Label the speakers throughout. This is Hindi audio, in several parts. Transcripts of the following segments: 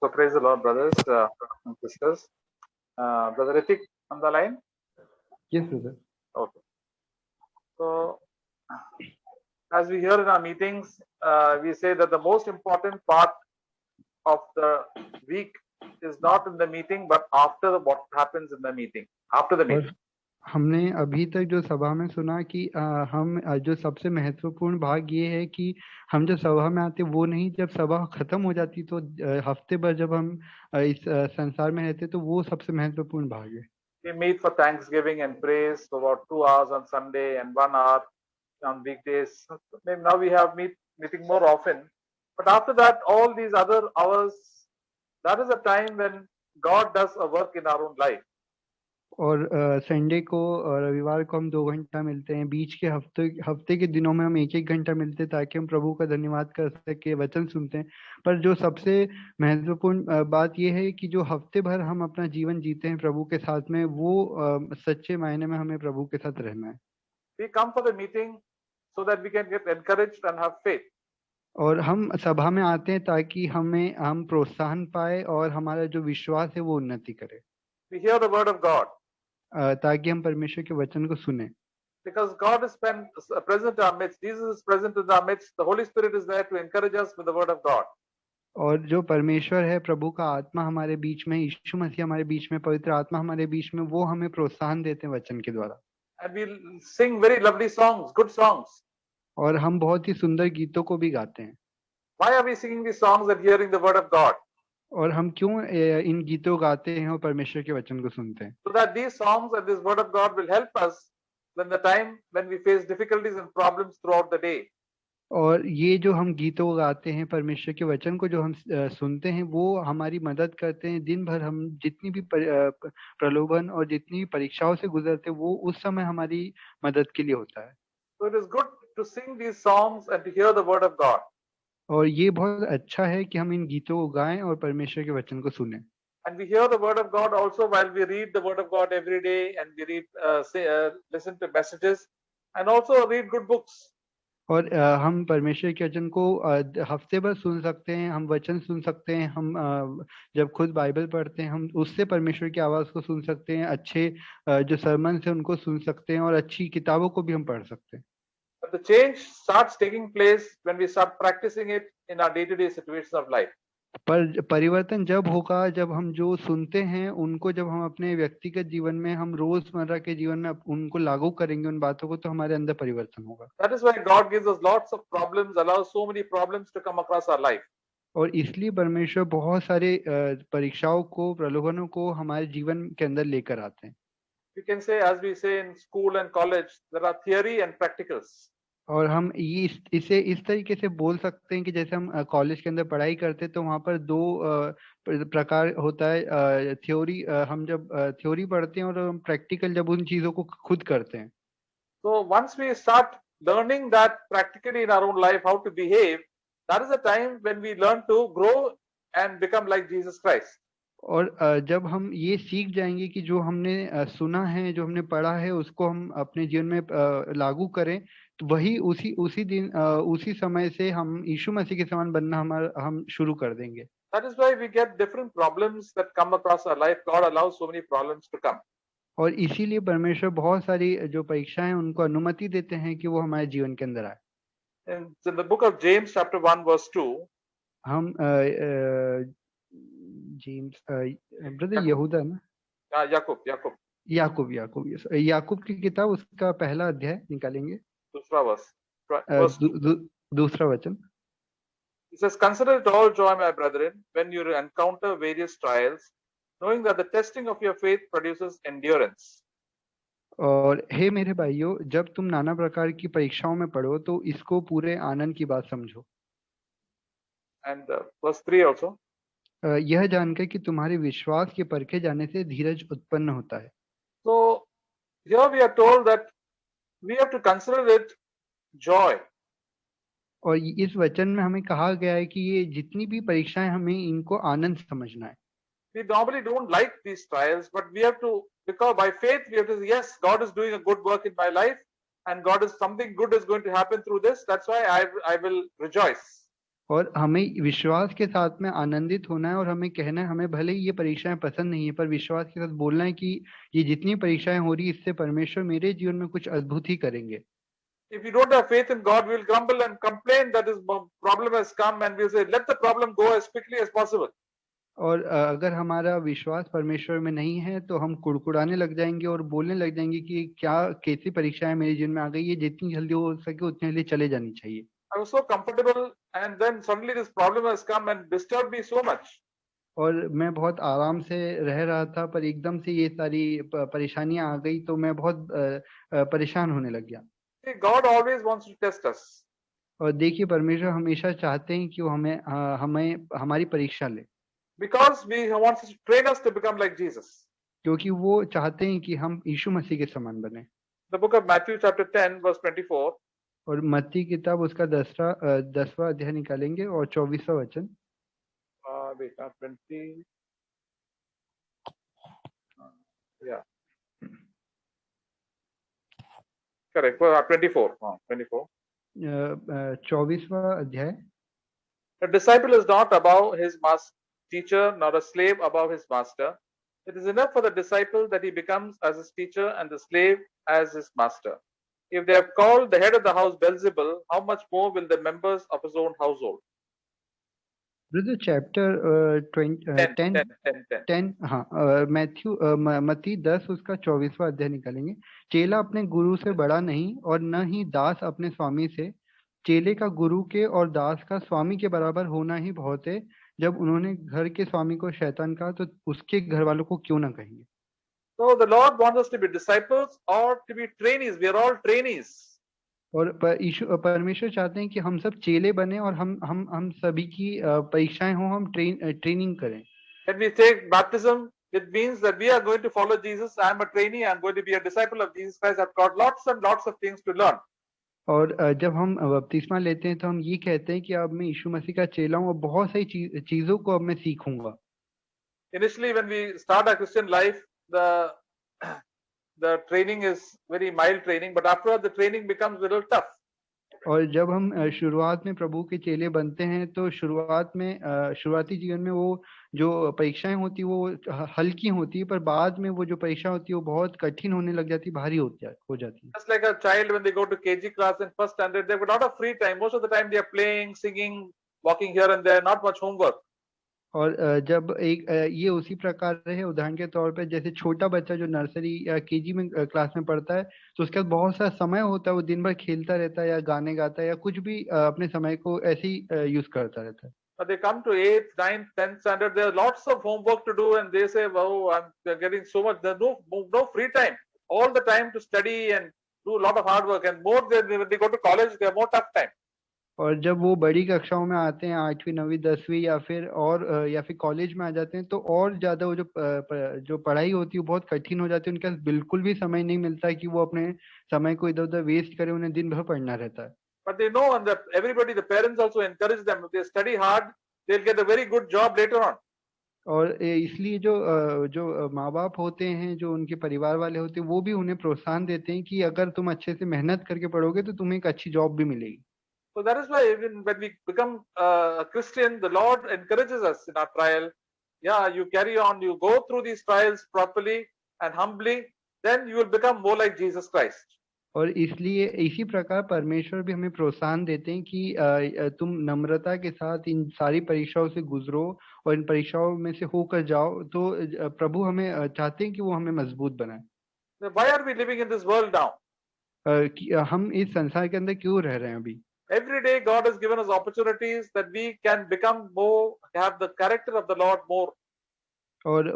Speaker 1: So praise the Lord, brothers and sisters. Brother Ritik on the line.
Speaker 2: Yes, brother.
Speaker 1: Okay. So, as we hear in our meetings, we say that the most important part of the week is not in the meeting, but after what happens in the meeting, after the meeting.
Speaker 2: हमने अभी तक जो सभा में सुना कि हम जो सबसे महत्वपूर्ण भाग ये है कि हम जब सभा में आते वो नहीं, जब सभा खत्म हो जाती तो हफ्ते भर जब हम इस संसार में रहते तो वो सबसे महत्वपूर्ण भाग है.
Speaker 1: We meet for Thanksgiving and praise for about 2 hours on Sunday and 1 hour on weekdays. Maybe now we have meeting more often. But after that, all these other hours, that is a time when God does a work in our own life.
Speaker 2: और संडे को और रविवार को हम 2 घंटा मिलते हैं. बीच के हफ्ते के दिनों में हम 1-1 घंटा मिलते हैं ताकि हम प्रभु का धन्यवाद कर सके, वचन सुनते हैं. पर जो सबसे महत्वपूर्ण बात यह है कि जो हफ्ते भर हम अपना जीवन जीते हैं प्रभु के साथ में, वो सच्चे मायने में हमें प्रभु के साथ रहना है.
Speaker 1: We come for the meeting so that we can get encouraged and have faith.
Speaker 2: और हम सभा में आते हैं ताकि हम प्रोत्साहन पाए और हमारा जो विश्वास है वो उन्नति करे.
Speaker 1: We hear the word of God.
Speaker 2: ताकि हम परमेश्वर के वचन को सुने.
Speaker 1: Because God is present in our midst, Jesus is present in our midst, the Holy Spirit is there to encourage us with the word of God.
Speaker 2: और जो परमेश्वर है, प्रभु का आत्मा हमारे बीच में, यीशु मसीह हमारे बीच में, पवित्र आत्मा हमारे बीच में, वो हमें प्रोत्साहन देते हैं वचन के द्वारा.
Speaker 1: And we sing very lovely songs, good songs.
Speaker 2: और हम बहुत ही सुंदर गीतों को भी गाते हैं.
Speaker 1: Why are we singing these songs and hearing the word of God?
Speaker 2: और हम क्यों इन गीतों गाते हैं और परमेश्वर के वचन को सुनते हैं?
Speaker 1: So that these songs and this word of God will help us when the time when we face difficulties and problems throughout the day.
Speaker 2: और ये जो हम गीतों को गाते हैं, परमेश्वर के वचन को जो हम सुनते हैं, वो हमारी मदद करते हैं. दिन भर हम जितनी भी प्रलोभन और जितनी भी परीक्षाओं से गुजरते हैं, वो उस समय हमारी मदद के लिए होता है.
Speaker 1: So it is good to sing these songs and to hear the word of God.
Speaker 2: और ये बहुत अच्छा है कि हम इन गीतों को गाएं और परमेश्वर के वचन को सुनें.
Speaker 1: And we hear the word of God also while we read the word of God every day, and we listen to messages and also read good books.
Speaker 2: और हम परमेश्वर के वचन को हफ्ते भर सुन सकते हैं, हम वचन सुन सकते हैं. हम जब खुद बाइबल पढ़ते हैं, हम उससे परमेश्वर की आवाज को सुन सकते हैं. अच्छे जो सरमन है उनको सुन सकते हैं और अच्छी किताबों को भी हम पढ़ सकते हैं.
Speaker 1: But the change starts taking place when we start practicing it in our day-to-day situations of life.
Speaker 2: पर परिवर्तन जब होगा जब हम जो सुनते हैं उनको जब हम अपने व्यक्तिगत जीवन में, हम रोजमर्रा के जीवन में उनको लागू करेंगे उन बातों को, तो हमारे अंदर परिवर्तन होगा.
Speaker 1: That is why God gives us lots of problems, allows so many problems to come across our life.
Speaker 2: और इसलिए परमेश्वर बहुत सारे परीक्षाओं को, प्रलोभनों को हमारे जीवन के अंदर लेकर आते हैं.
Speaker 1: You can say, as we say in school and college, there are theory and practicals.
Speaker 2: और हम इसे इस तरीके से बोल सकते हैं कि जैसे हम कॉलेज के अंदर पढ़ाई करते हैं तो वहाँ पर 2 प्रकार होता है. थ्योरी, हम जब थ्योरी पढ़ते हैं, और हम प्रैक्टिकल जब उन चीजों को खुद करते हैं.
Speaker 1: So once we start learning that practically in our own life how to behave, that is the time when we learn to grow and become like Jesus Christ.
Speaker 2: और जब हम ये सीख जाएंगे कि जो हमने सुना है, जो हमने पढ़ा है, उसको हम अपने जीवन में लागू करें, तो वही उसी दिन उसी समय से हम यीशु मसीह के समान बनना हम शुरू कर देंगे.
Speaker 1: That is why we get different problems that come across our life. God allows so many problems to come.
Speaker 2: और इसीलिए परमेश्वर बहुत सारी जो परीक्षाएं हैं उनको अनुमति देते हैं कि वो हमारे जीवन के अंदर आए.
Speaker 1: In the book of James chapter 1 verse 2,
Speaker 2: हम जेम्स ब्रदर यहूदा ना, याकूब की किताब, उसका पहला अध्याय निकालेंगे,
Speaker 1: दूसरा verse 2.
Speaker 2: दूसरा वचन.
Speaker 1: It says, "Consider it all joy, my brethren, when you encounter various trials, knowing that the testing of your faith produces endurance."
Speaker 2: और हे मेरे भाइयों, जब तुम नाना प्रकार की परीक्षाओं में पड़ो तो इसको पूरे आनंद की बात समझो.
Speaker 1: And verse 3 also.
Speaker 2: यह जानकर कि तुम्हारे विश्वास के परखे जाने से धीरज उत्पन्न होता है.
Speaker 1: So here we are told that we have to consider it joy.
Speaker 2: और इस वचन में हमें कहा गया है कि ये जितनी भी परीक्षाएं, हमें इनको आनंद समझना है.
Speaker 1: We normally don't like these trials, but we have to, because by faith we have to say, yes, God is doing a good work in my life, and God is, something good is going to happen through this. That's why I will rejoice.
Speaker 2: और हमें विश्वास के साथ में आनंदित होना है और हमें कहना है, हमें भले ही ये परीक्षाएं पसंद नहीं है पर विश्वास के साथ बोलना है कि ये जितनी परीक्षाएं हो रही इससे परमेश्वर मेरे जीवन में कुछ अद्भुत ही करेंगे।
Speaker 1: If we don't have faith in God, we will grumble and complain that this problem has come, and we'll say, let the problem go as quickly as possible.
Speaker 2: और अगर हमारा विश्वास परमेश्वर में नहीं है तो हम कुड़कुड़ाने लग जाएंगे और बोलने लग जाएंगे कि क्या कैसी परीक्षाएं मेरे जीवन में आ गई, ये जितनी जल्दी हो सके उतनी जल्दी चले जानी चाहिए।
Speaker 1: I was so comfortable, and then suddenly this problem has come and disturbed me so much.
Speaker 2: और मैं बहुत आराम से रह रहा था पर एकदम से ये सारी परेशानियां आ गई तो मैं बहुत परेशान होने लग गया।
Speaker 1: See, God always wants to test us
Speaker 2: और देखिए परमेश्वर हमेशा चाहते हैं कि वो हमें हमारी परीक्षा ले,
Speaker 1: because we wants to train us to become like Jesus.
Speaker 2: क्योंकि वो चाहते हैं कि हम यीशु मसीह के समान बने।
Speaker 1: The book of Matthew chapter 10 verse 24.
Speaker 2: और मत्ती किताब उसका 10वां अध्याय निकालेंगे और 24वां वचन।
Speaker 1: Wait, 20. Yeah, correct. Well, 24. 24.
Speaker 2: 24वां अध्याय।
Speaker 1: A disciple is not above his teacher, nor a slave above his master. It is enough for the disciple that he becomes as his teacher and the slave as his master. If they have called the head of the house Beelzebul, how much more will the members of his own household?
Speaker 2: Brother chapter
Speaker 1: 10.
Speaker 2: 10 हाँ मत्ती 10 उसका 24वां अध्याय निकालेंगे। चेला अपने गुरु से बड़ा नहीं और न ही दास अपने स्वामी से। चेले का गुरु के और दास का स्वामी के बराबर होना ही बहुत है। जब उन्होंने घर के स्वामी को शैतान कहा तो उसके घर वालों को क्यों ना कहेंगे।
Speaker 1: So the Lord wants us to be disciples or to be trainees. We are all trainees.
Speaker 2: और परमेश्वर चाहते हैं कि हम सब चेले बने और हम सभी की परीक्षाएं हों, हम ट्रेनिंग करें।
Speaker 1: When we take baptism, it means that we are going to follow Jesus. I am a trainee. I am going to be a disciple of Jesus Christ. I've got lots and lots of things to learn.
Speaker 2: और जब हम बपतिस्मा लेते हैं तो हम ये कहते हैं कि अब मैं यीशु मसीह का चेला हूँ और बहुत सारी चीजों को अब मैं सीखूंगा।
Speaker 1: Initially, when we start our Christian life, the training is very mild training, but afterwards the training becomes a little tough.
Speaker 2: और जब हम शुरुआत में प्रभु के चेले बनते हैं तो शुरुआती जीवन में वो जो परीक्षाएं होती वो हल्की होती है, पर बाद में वो जो परीक्षा होती है वो बहुत कठिन होने लग जाती, भारी हो जाती है।
Speaker 1: Just like a child when they go to KG class in first standard, they've got a lot of free time. Most of the time they are playing, singing, walking here and there, not much homework.
Speaker 2: और जब ये उसी प्रकार है, उदाहरण के तौर पे जैसे छोटा बच्चा जो नर्सरी या केजी में क्लास में पढ़ता है तो उसके बाद बहुत सारा समय होता है, वो दिन भर खेलता रहता है या गाने गाता है या कुछ भी अपने समय को ऐसे ही यूज करता रहता है।
Speaker 1: But they come to 8th, 9th, 10th standard, there are lots of homework to do and they say, wow, I'm getting so much. There's no free time. All the time to study and do a lot of hard work, and more when they go to college, they have more tough time.
Speaker 2: और जब वो बड़ी कक्षाओं में आते हैं 8वीं 9वीं 10वीं या फिर कॉलेज में आ जाते हैं तो और ज्यादा वो जो पढ़ाई होती है बहुत कठिन हो जाती है। उनके पास बिल्कुल भी समय नहीं मिलता है कि वो अपने समय को इधर उधर वेस्ट करें, उन्हें दिन भर पढ़ना रहता है।
Speaker 1: But they know, and that everybody, the parents also encourage them. If they study hard, they'll get a very good job later on.
Speaker 2: और इसलिए जो माँ बाप होते हैं, जो उनके परिवार वाले होते हैं, वो भी उन्हें प्रोत्साहन देते हैं कि अगर तुम अच्छे से मेहनत करके पढ़ोगे तो तुम्हें एक अच्छी जॉब भी मिलेगी।
Speaker 1: So that is why even when we become a Christian, the Lord encourages us in our trial. Yeah, you carry on, you go through these trials properly and humbly, then you will become more like Jesus Christ.
Speaker 2: और इसलिए इसी प्रकार परमेश्वर भी हमें प्रोत्साहन देते हैं कि तुम नम्रता के साथ इन सारी परीक्षाओं से गुजरो और इन परीक्षाओं में से होकर जाओ, तो प्रभु हमें चाहते हैं कि वो हमें मजबूत बनाए।
Speaker 1: So why are we living in this world now?
Speaker 2: कि हम इस संसार के अंदर क्यों रह रहे हैं अभी?
Speaker 1: Every day God has given us opportunities that we can become more, have the character of the Lord more.
Speaker 2: और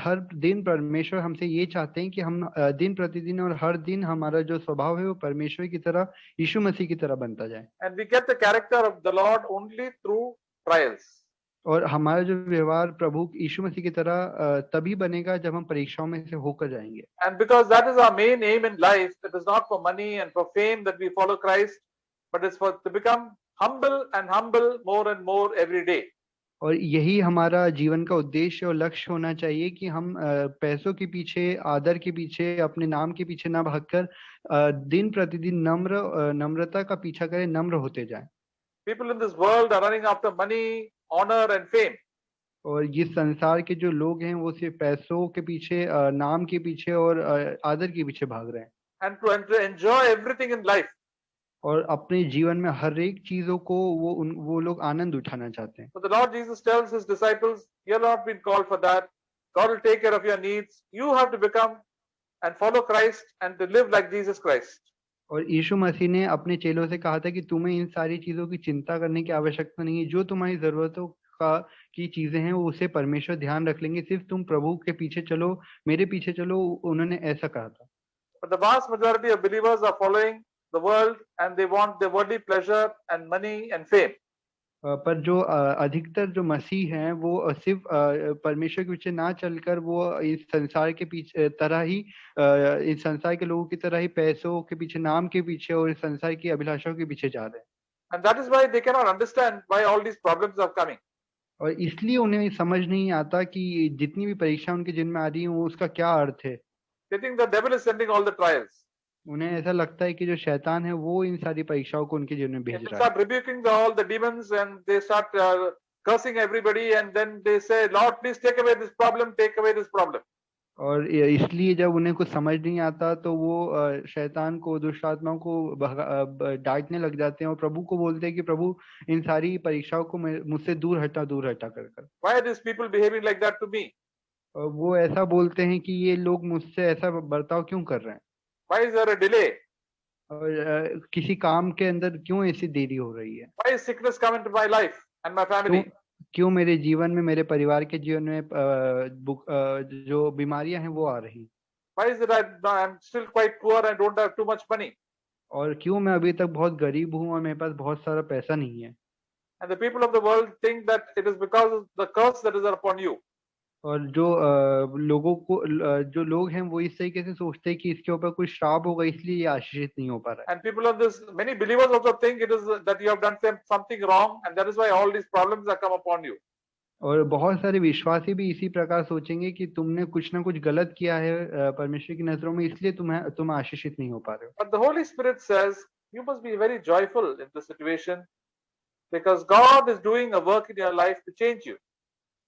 Speaker 2: हर दिन परमेश्वर हमसे ये चाहते हैं कि हम दिन प्रतिदिन और हर दिन हमारा जो स्वभाव है वो परमेश्वर की तरह, यीशु मसीह की तरह बनता जाए।
Speaker 1: And we get the character of the Lord only through trials.
Speaker 2: और हमारा जो व्यवहार प्रभु यीशु मसीह की तरह तभी बनेगा जब हम परीक्षाओं में से होकर जाएंगे।
Speaker 1: And because that is our main aim in life, it is not for money and for fame that we follow Christ, but it's for to become humble and humble more and more every day.
Speaker 2: और यही हमारा जीवन का उद्देश्य और लक्ष्य होना चाहिए कि हम पैसों के पीछे, आदर के पीछे, अपने नाम के पीछे ना भागकर दिन प्रतिदिन नम्रता का पीछा करें, नम्र होते जाएं।
Speaker 1: People in this world are running after money, honor, and fame.
Speaker 2: और ये संसार के जो लोग हैं वो सिर्फ पैसों के पीछे, नाम के पीछे और आदर के पीछे भाग रहे हैं,
Speaker 1: and to enjoy everything in life.
Speaker 2: और अपने जीवन में हर एक चीजों को वो लोग आनंद उठाना चाहते हैं।
Speaker 1: So the Lord Jesus tells his disciples, "You have not been called for that. God will take care of your needs. You have to become and follow Christ and to live like Jesus Christ."
Speaker 2: और यीशु मसीह ने अपने चेलों से कहा था कि तुम्हें इन सारी चीजों की चिंता करने की आवश्यकता नहीं है, जो तुम्हारी जरूरतों का की चीजें हैं वो उसे परमेश्वर ध्यान रख लेंगे, सिर्फ तुम प्रभु के पीछे चलो, मेरे पीछे चलो। उन्होंने ऐसा कहा था।
Speaker 1: But the vast majority of believers are following the world and they want their worldly pleasure and money and fame.
Speaker 2: पर जो अधिकतर जो मसीह हैं वो सिर्फ परमेश्वर के पीछे ना चलकर वो इस संसार के पीछे तरह ही, इस संसार के लोगों की तरह ही पैसों के पीछे, नाम के पीछे और इस संसार की अभिलाषाओं के पीछे जा रहे हैं।
Speaker 1: And that is why they cannot understand why all these problems are coming.
Speaker 2: और इसलिए उन्हें समझ नहीं आता कि जितनी भी परीक्षा उनके जीवन में आ रही है वो उसका क्या अर्थ है।
Speaker 1: They think the devil is sending all the trials.
Speaker 2: उन्हें ऐसा लगता है कि जो शैतान है वो इन सारी परीक्षाओं को उनके जीवन में
Speaker 1: They
Speaker 2: भेज रहा है।
Speaker 1: start rebuking all the demons and they start cursing everybody and then they say, "Lord, please take away this problem, take away this problem."
Speaker 2: और इसलिए जब उन्हें कुछ समझ नहीं आता तो वो शैतान को, दुष्ट आत्माओं को डांटने लग जाते हैं और प्रभु को बोलते हैं कि प्रभु इन सारी परीक्षाओं को मुझसे दूर हटा कर कर।
Speaker 1: Why are these people behaving like that to me?
Speaker 2: और वो ऐसा बोलते हैं कि ये लोग मुझसे ऐसा बर्ताव क्यों कर रहे हैं,
Speaker 1: Why is there a delay?
Speaker 2: और किसी काम के अंदर क्यों ऐसी देरी हो रही है,
Speaker 1: Why is sickness come into my life and my family?
Speaker 2: क्यों मेरे जीवन में, मेरे परिवार के जीवन में जो बीमारियां हैं वो आ रही।
Speaker 1: Why is it I'm still quite poor and don't have too much money?
Speaker 2: और क्यों मैं अभी तक बहुत गरीब हूँ और मेरे पास बहुत सारा पैसा नहीं है।
Speaker 1: And the people of the world think that it is because of the curse that is upon you.
Speaker 2: और जो लोग हैं वो इस तरीके से सोचते हैं कि इसके ऊपर कोई श्राप होगा इसलिए ये आशीषित नहीं हो पा रहा है।
Speaker 1: And people of this, many believers also think it is that you have done something wrong and that is why all these problems have come upon you.
Speaker 2: और बहुत सारे विश्वासी भी इसी प्रकार सोचेंगे कि तुमने कुछ ना कुछ गलत किया है परमेश्वर की नजरों में, इसलिए तुम आशीषित नहीं हो पा रहे हो।
Speaker 1: But the Holy Spirit says you must be very joyful in this situation because God is doing a work in your life to change you.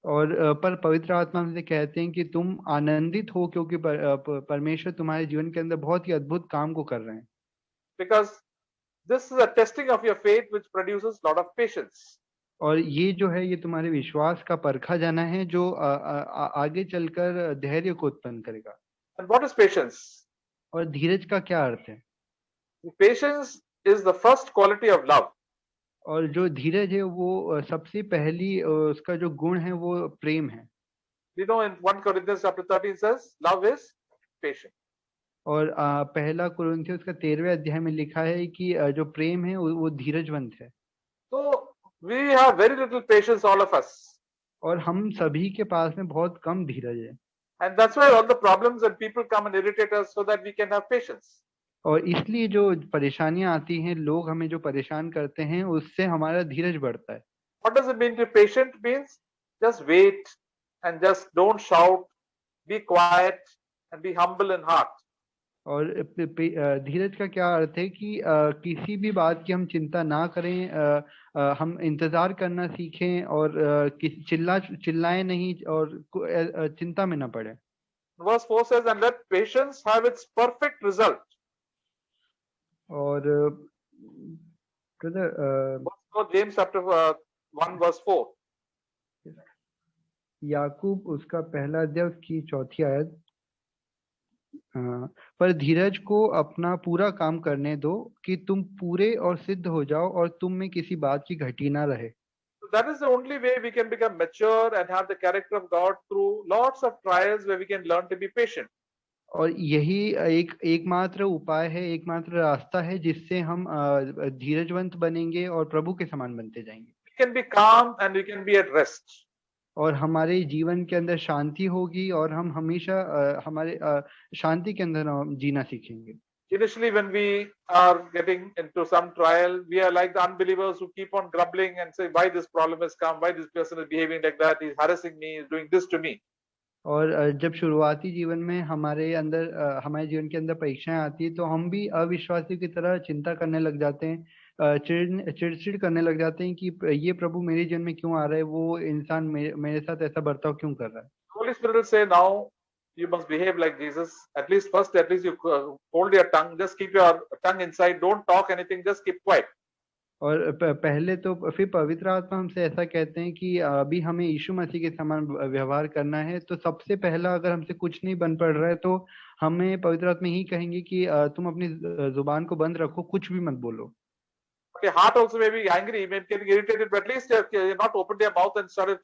Speaker 2: और पर पवित्र आत्मा हमसे कहते हैं कि तुम आनंदित हो क्योंकि परमेश्वर तुम्हारे जीवन के अंदर बहुत ही अद्भुत काम को कर रहे हैं।
Speaker 1: Because this is a testing of your faith which produces lot of patience.
Speaker 2: और ये जो है ये तुम्हारे विश्वास का परखा जाना है जो आगे चलकर धैर्य को उत्पन्न करेगा।
Speaker 1: And what is patience?
Speaker 2: और धीरज का क्या अर्थ है?
Speaker 1: Patience is the first quality of love.
Speaker 2: और जो धीरज है वो सबसे पहली उसका जो गुण है वो प्रेम है।
Speaker 1: We know in 1 Corinthians chapter 13 says love is patient.
Speaker 2: और पहला कुरिन्थियों का 13वें अध्याय में लिखा है कि जो प्रेम है वो धीरजवंत है।
Speaker 1: So we have very little patience, all of us.
Speaker 2: और हम सभी के पास में बहुत कम धीरज है।
Speaker 1: And that's why all the problems and people come and irritate us so that we can have patience.
Speaker 2: और इसलिए जो परेशानियां आती हैं, लोग हमें जो परेशान करते हैं, उससे हमारा धीरज बढ़ता है।
Speaker 1: What does it mean to be patient? Means just wait and just don't shout, be quiet and be humble in heart. और
Speaker 2: धीरज का क्या अर्थ है कि किसी भी बात की हम चिंता ना करें, हम इंतजार करना सीखें और चिल्लाएं नहीं और चिंता में ना पड़े।
Speaker 1: Verse 4 says, and let patience have its perfect result.
Speaker 2: और
Speaker 1: James chapter 1 verse 4.
Speaker 2: याकूब उसका पहला अध्याय उसकी 4वीं आयत। पर धीरज को अपना पूरा काम करने दो कि तुम पूरे और सिद्ध हो जाओ और तुम में किसी बात की घटी ना रहे।
Speaker 1: So that is the only way we can become mature and have the character of God through lots of trials where we can learn to be patient.
Speaker 2: और यही एकमात्र उपाय है, एकमात्र रास्ता है जिससे हम धीरजवंत बनेंगे और प्रभु के समान बनते जाएंगे।
Speaker 1: We can be calm and we can be at rest.
Speaker 2: और हमारे जीवन के अंदर शांति होगी और हम हमेशा हमारे शांति के अंदर जीना सीखेंगे।
Speaker 1: Initially, when we are getting into some trial, we are like the unbelievers who keep on grumbling and say, why this problem has come, why this person is behaving like that, he's harassing me, he's doing this to me.
Speaker 2: और जब शुरुआती जीवन में हमारे अंदर हमारे जीवन के अंदर परीक्षाएं आती है तो हम भी अविश्वासियों की तरह चिंता करने लग जाते हैं, चिड़चिड़ करने लग जाते हैं कि ये प्रभु मेरे जीवन में क्यों आ रहा है, वो इंसान मेरे साथ ऐसा बर्ताव क्यों कर रहा है।
Speaker 1: Holy Spirit will say, now you must behave like Jesus. At least first, at least you hold your tongue. Just keep your tongue inside. Don't talk anything. Just keep quiet.
Speaker 2: और पहले तो फिर पवित्र आत्मा हमसे ऐसा कहते हैं कि अभी हमें यीशु मसीह के समान व्यवहार करना है। तो सबसे पहला अगर हमसे कुछ नहीं बन पड़ रहा है तो हमें पवित्र आत्मा यही कहेंगे कि तुम अपनी जुबान को बंद रखो, कुछ भी मत बोलो।
Speaker 1: Okay, heart also may be angry, may get irritated, but at least you not opened your mouth and started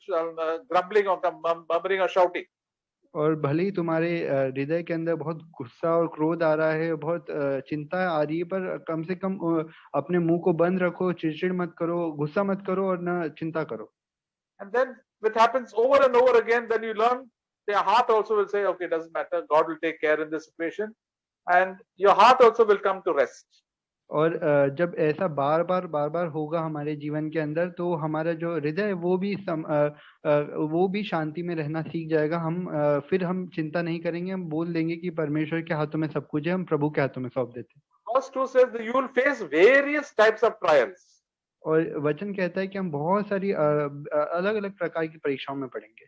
Speaker 1: grumbling or murmuring or shouting.
Speaker 2: और भले ही तुम्हारे हृदय के अंदर बहुत गुस्सा और क्रोध आ रहा है, बहुत चिंता आ रही है, पर कम से कम अपने मुंह को बंद रखो, चिड़चिड़ मत करो, गुस्सा मत करो और ना चिंता करो।
Speaker 1: And then it happens over and over again. Then you learn, your heart also will say, okay, doesn't matter. God will take care in this situation, and your heart also will come to rest.
Speaker 2: और जब ऐसा बार बार होगा हमारे जीवन के अंदर, तो हमारा जो हृदय है वो भी शांति में रहना सीख जाएगा। फिर हम चिंता नहीं करेंगे, हम बोल देंगे कि परमेश्वर के हाथों में सब कुछ है, हम प्रभु के हाथों में सौंप देते हैं।
Speaker 1: Verse 2 says that you will face various types of trials.
Speaker 2: और वचन कहता है कि हम बहुत सारी अलग अलग प्रकार की परीक्षाओं में पड़ेंगे।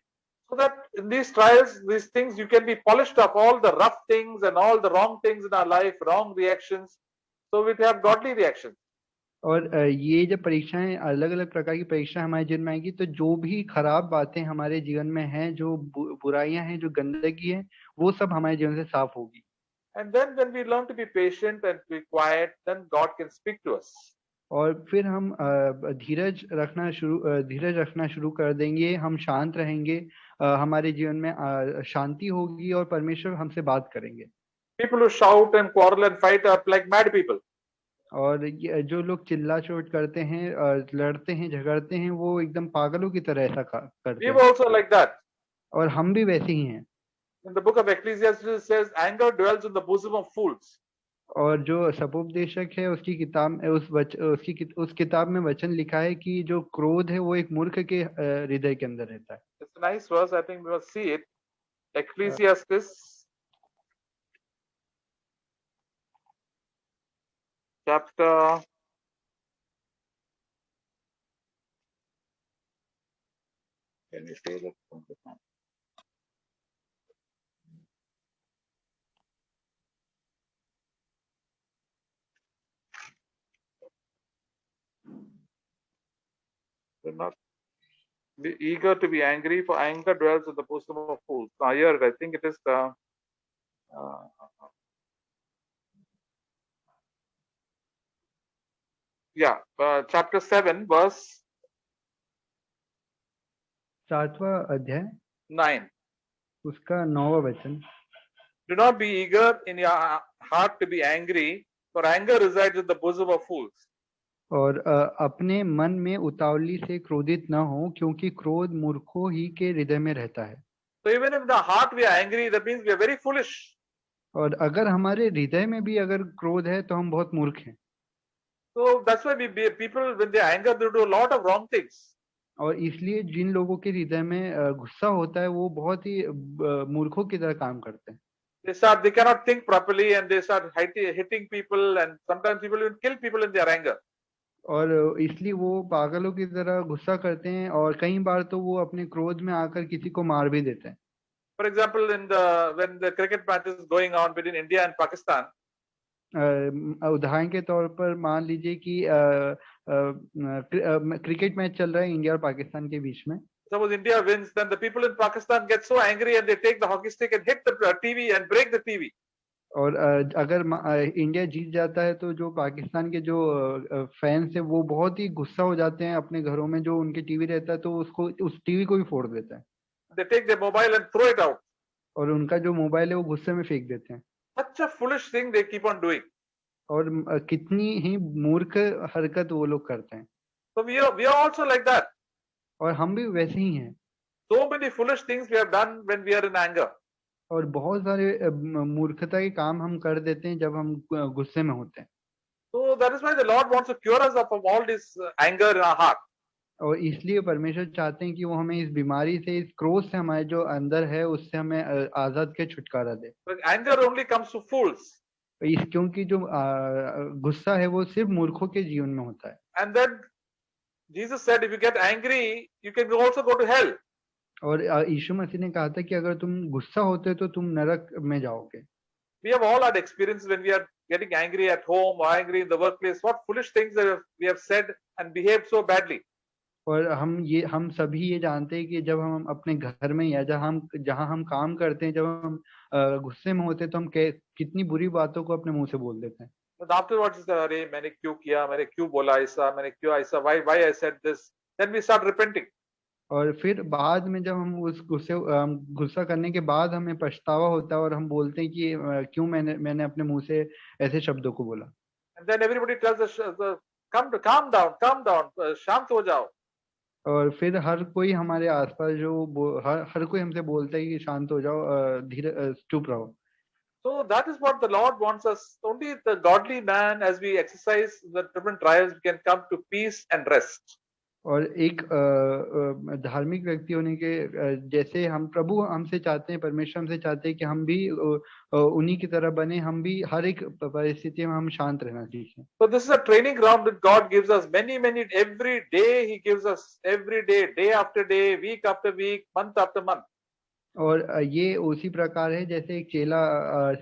Speaker 1: So that in these trials, these things, you can be polished of all the rough things and all the wrong things in our life, wrong reactions. So we have godly reactions.
Speaker 2: और ये जब परीक्षाएं, अलग अलग प्रकार की परीक्षाएं हमारे जीवन में आएगी, तो जो भी खराब बातें हमारे जीवन में हैं, जो बुराइयां हैं, जो गंदगी है, वो सब हमारे जीवन से साफ होगी।
Speaker 1: And then when we learn to be patient and be quiet, then God can speak to us.
Speaker 2: और फिर हम धीरज रखना शुरू कर देंगे, हम शांत रहेंगे, हमारे जीवन में शांति होगी और परमेश्वर हमसे बात करेंगे।
Speaker 1: People who shout and quarrel and fight are like mad people.
Speaker 2: और जो लोग चिल्ला चोट करते हैं, लड़ते हैं, झगड़ते हैं, वो एकदम पागलों की तरह ऐसा करते
Speaker 1: We
Speaker 2: हैं।
Speaker 1: were also like that.
Speaker 2: और हम भी वैसे ही हैं।
Speaker 1: In the book of Ecclesiastes, it says, anger dwells in the bosom of fools.
Speaker 2: और जो सपोपदेशक है, उसकी किताब में वचन लिखा है कि जो क्रोध है वो एक मूर्ख के हृदय के अंदर रहता है।
Speaker 1: It's a nice verse. I think we must see it. Ecclesiastes chapter 10. Can you say that? Do not be eager to be angry, for anger dwells in the bosom of fools. Now here, I think it is the chapter 7, verse
Speaker 2: 7वां अध्याय
Speaker 1: 9.
Speaker 2: उसका 9वां वचन।
Speaker 1: Do not be eager in your heart to be angry, for anger resides in the bosom of fools.
Speaker 2: और अपने मन में उतावली से क्रोधित न हो, क्योंकि क्रोध मूर्खों ही के हृदय में रहता है।
Speaker 1: So even if in the heart we are angry, that means we are very foolish.
Speaker 2: और अगर हमारे हृदय में भी अगर क्रोध है तो हम बहुत मूर्ख हैं।
Speaker 1: So that's why people, when they are angry, they do a lot of wrong things.
Speaker 2: और इसलिए जिन लोगों के हृदय में गुस्सा होता है, वो बहुत ही मूर्खों की तरह काम करते हैं।
Speaker 1: They cannot think properly, and they start hitting people, and sometimes people even kill people in their anger.
Speaker 2: और इसलिए वो पागलों की तरह गुस्सा करते हैं, और कई बार तो वो अपने क्रोध में आकर किसी को मार भी देते हैं।
Speaker 1: For example, when the cricket match is going on between India and Pakistan,
Speaker 2: उदाहरण के तौर पर मान लीजिए कि क्रिकेट मैच चल रहा है इंडिया और पाकिस्तान के बीच में।
Speaker 1: Suppose India wins, then the people in Pakistan get so angry and they take the hockey stick and hit the TV and break the TV.
Speaker 2: और अगर इंडिया जीत जाता है तो जो पाकिस्तान के जो फैंस है वो बहुत ही गुस्सा हो जाते हैं, अपने घरों में जो उनके टीवी रहता है तो उस टीवी को भी फोड़ देते हैं।
Speaker 1: They take their mobile and throw it out.
Speaker 2: और उनका जो मोबाइल है वो गुस्से में फेंक देते हैं।
Speaker 1: Such a foolish thing they keep on doing.
Speaker 2: और कितनी ही मूर्ख हरकत वो लोग करते हैं।
Speaker 1: So we are also like that.
Speaker 2: और हम भी वैसे ही हैं।
Speaker 1: So many foolish things we have done when we are in anger.
Speaker 2: और बहुत सारे मूर्खता के काम हम कर देते हैं जब हम गुस्से में होते हैं।
Speaker 1: So that is why the Lord wants to cure us of all this anger in our heart.
Speaker 2: और इसलिए परमेश्वर चाहते हैं कि वो हमें इस बीमारी से, इस क्रोध से, हमारे जो अंदर है उससे हमें आजाद के छुटकारा दे।
Speaker 1: But anger only comes to fools.
Speaker 2: इस क्योंकि जो गुस्सा है वो सिर्फ मूर्खों के जीवन में होता है।
Speaker 1: And then Jesus said, if you get angry, you can also go to hell.
Speaker 2: और यीशु मसीह ने कहा था कि अगर तुम गुस्सा होते तो तुम नरक में जाओगे।
Speaker 1: We have all had experience when we are getting angry at home or angry in the workplace. What foolish things that we have said and behaved so badly.
Speaker 2: और हम सभी ये जानते हैं कि जब हम अपने घर में या जहाँ हम काम करते हैं, जब हम गुस्से में होते हैं तो हम कितनी बुरी बातों को अपने मुंह से बोल देते हैं।
Speaker 1: But afterwards, अरे मैंने क्यों किया, मैंने क्यों बोला ऐसा, मैंने क्यों ऐसा, why I said this. Then we start repenting.
Speaker 2: और फिर बाद में जब हम उस गुस्सा करने के बाद हमें पछतावा होता है और हम बोलते हैं कि क्यों मैंने अपने मुंह से ऐसे शब्दों को बोला।
Speaker 1: And then everybody tells us, calm down, शांत हो जाओ.
Speaker 2: और फिर हर कोई हमारे आसपास हर कोई हमसे बोलता है कि शांत हो जाओ, धीरे चुप रहो।
Speaker 1: So that is what the Lord wants us. Only the godly man, as we exercise the different trials, we can come to peace and rest.
Speaker 2: और एक धार्मिक व्यक्ति होने के जैसे हम प्रभु हमसे चाहते हैं, परमेश्वर हमसे चाहते हैं कि हम भी उन्हीं की तरह बने, हम भी हर एक परिस्थिति में हम शांत रहना सीखें।
Speaker 1: So this is a training ground that God gives us many every day. He gives us every day after day, week after week, month after month.
Speaker 2: और ये उसी प्रकार है जैसे एक चेला